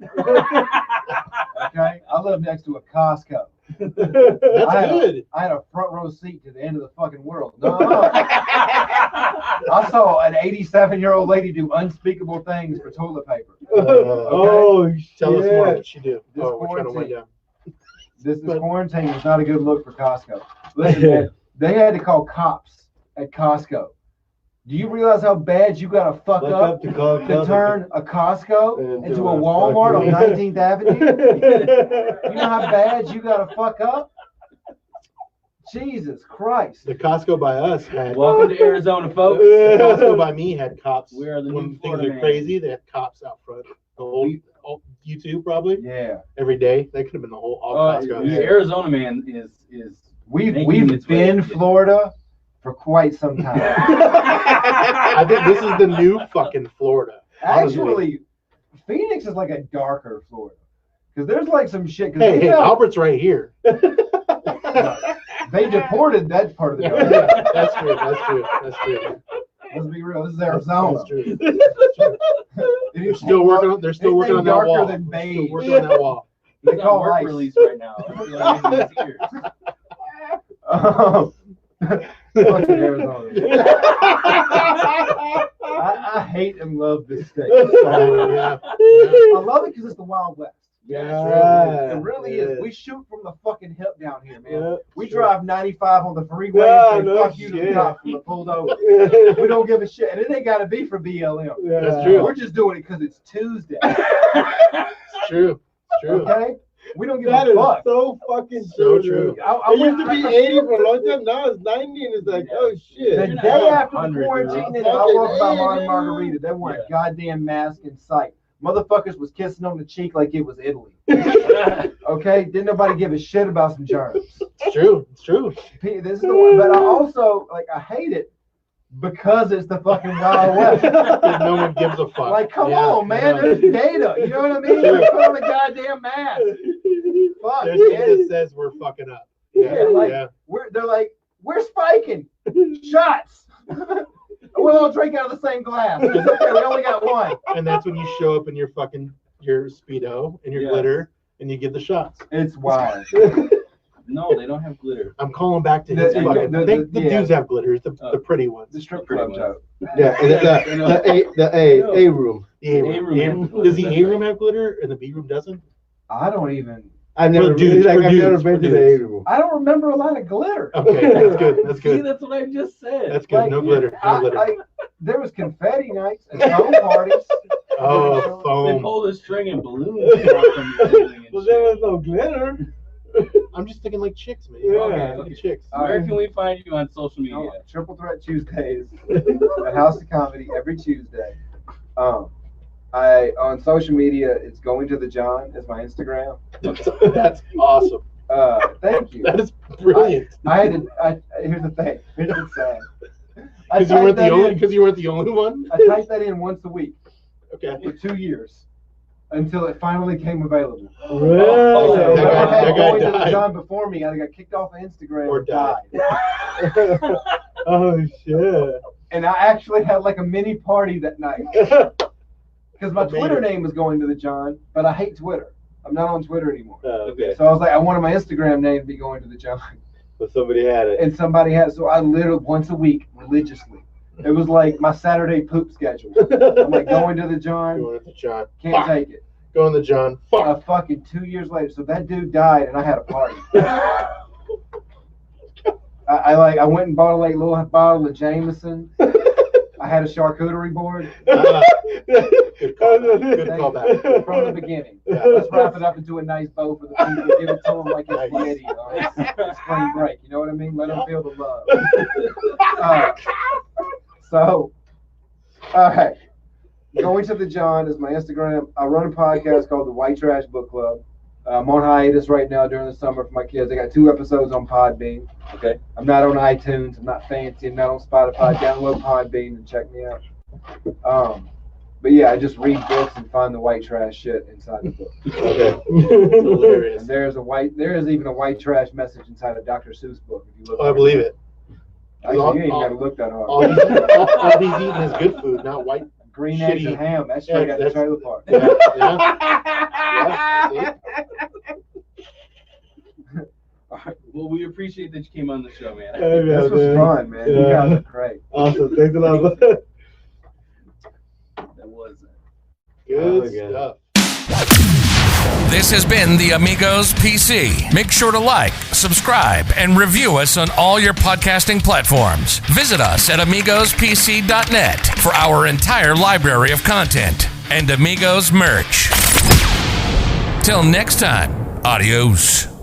Okay, I live next to a Costco. That's I had good. I had a front row seat to the end of the fucking world. No. I saw an 87-year-old lady do unspeakable things for toilet paper. Oh, Tell us more. shit. What you do? This We're trying to wind down. This quarantine was not a good look for Costco. Listen, man, they had to call cops at Costco. Do you realize how bad you gotta fuck up to turn a Costco into a Walmart on 19th Avenue? You know how bad you gotta fuck up? Jesus Christ. The Costco by us had. Welcome to Arizona, folks. The Costco by me had cops. We are the when new things Florida are man. crazy, they had cops out front. The whole, you too, probably. Yeah. Every day. That could have been the whole all Costco. The Arizona man is We've making its way. been Florida for quite some time. I think this is the new fucking Florida. honestly. Actually, Phoenix is like a darker Florida. Because there's like some shit. Hey, Albert's right here. They deported that part of the Yeah, country. that's true. That's true. That's true. Let's be real. This is Arizona. That's true. They're Still working on. They're still working on that darker wall. than They're beige. still working on that wall. They He's on call work ice. release right now. Fucking Arizona. I hate and love this state. Yeah. I love it because it's the Wild West. Yeah. It really is. We shoot from the fucking hip down here, man. Yeah, We sure. drive 95 on the freeway Yeah, and say, no fuck you to the shit. cop from the pulled over. We don't give a shit. And it ain't got to be for BLM. That's true. We're just doing it because it's Tuesday. It's true. It's true. Okay? We don't give That a is fuck. so fucking So true. true. It used to be 80 for a long time. Now it's 90, and it's like, oh The shit. day after the 100, quarantine, dude. I walked by Fucking Martin A, Margarita. They weren't a goddamn mask in sight. Motherfuckers was kissing on the cheek like it was Italy. Okay? Didn't nobody give a shit about some germs. It's true. It's true. This is the one. But I also, I hate it because it's the fucking Wild West. No one gives a fuck. Like, come Yeah, on, man. yeah. There's data. You know what I mean? Like, put on the goddamn mask. Fuck, There's man. something that says we're fucking up. Yeah, like, yeah. they're like, we're spiking. Shots. We'll all drink out of the same glass. Okay, we only got one. And that's when you show up in your Speedo and your Yeah. glitter and you give the shots. It's wild. No, they don't have glitter. I'm calling back to The- his the- fucking. the- The the- yeah. dudes have glitters, the Oh. pretty ones. The strip Pretty club much. joke. Yeah, and the A room. The A-room A-room. has glitter. Does the A room have glitter and the B room doesn't? I don't even. I've never dudes, I've for never dudes, been for to the dudes. A room. I don't remember a lot of glitter. Okay, that's good. That's See, good. that's what I just said. That's good. No glitter. No glitter. There was confetti nights and foam parties. Oh, They foam. pulled a string and balloons came out from the ceiling and Well, shit. there was no glitter. I'm just thinking like chicks, man. Yeah. Okay, like chicks. Where can we find you on social media? No, Triple Threat Tuesdays at House of Comedy every Tuesday. On social media, it's Going to the John is my Instagram. That's awesome. Thank you. That is brilliant. Here's the thing. Here's what's sad. Because you weren't the only one. I typed that in once a week Okay. for 2 years until it finally came available. Really? So, That guy Going to the died. John before me, I got kicked off of Instagram Or and died. Oh shit. And I actually had like a mini party that night. Because my Amazing. Twitter name was Going to the John, but I hate Twitter. I'm not on Twitter anymore. Okay. So I was like, I wanted my Instagram name to be Going to the John. But somebody had it. And somebody had, so I literally once a week, religiously. It was like my Saturday poop schedule. I'm like, Going to the John, Going to the John. can't Fuck. take it. Going to the John. Fuck. Fucking 2 years later, so that dude died and I had a party. I went and bought a little bottle of Jameson. I had a charcuterie board Good callback. from the beginning. Yeah. Let's wrap it up into a nice bow for the people. Give it to them like it's Eddie on spring break. You know what I mean? Let them feel the love. So, all right. Going to the John is my Instagram. I run a podcast called the White Trash Book Club. I'm on hiatus right now during the summer for my kids. I got 2 episodes on Podbean. Okay. I'm not on iTunes. I'm not fancy. I'm not on Spotify. Download Podbean and check me out. But But yeah, I just read books and find the white trash shit inside the book. Okay. Hilarious. And there is even a white trash message inside a Dr. Seuss book. If you look. I believe it. Actually, you ain't even got to look that hard. All he's eating is good food, not white. Green eggs and ham. That's straight out the trailer park. Yeah. All right. Well, we appreciate that you came on the show, man. This was fun, man. You guys are great. Awesome. Thanks a lot. That was Good stuff. This has been the Amigos PC. Make sure to like, subscribe, and review us on all your podcasting platforms. Visit us at amigospc.net for our entire library of content and Amigos merch. Till next time, adios.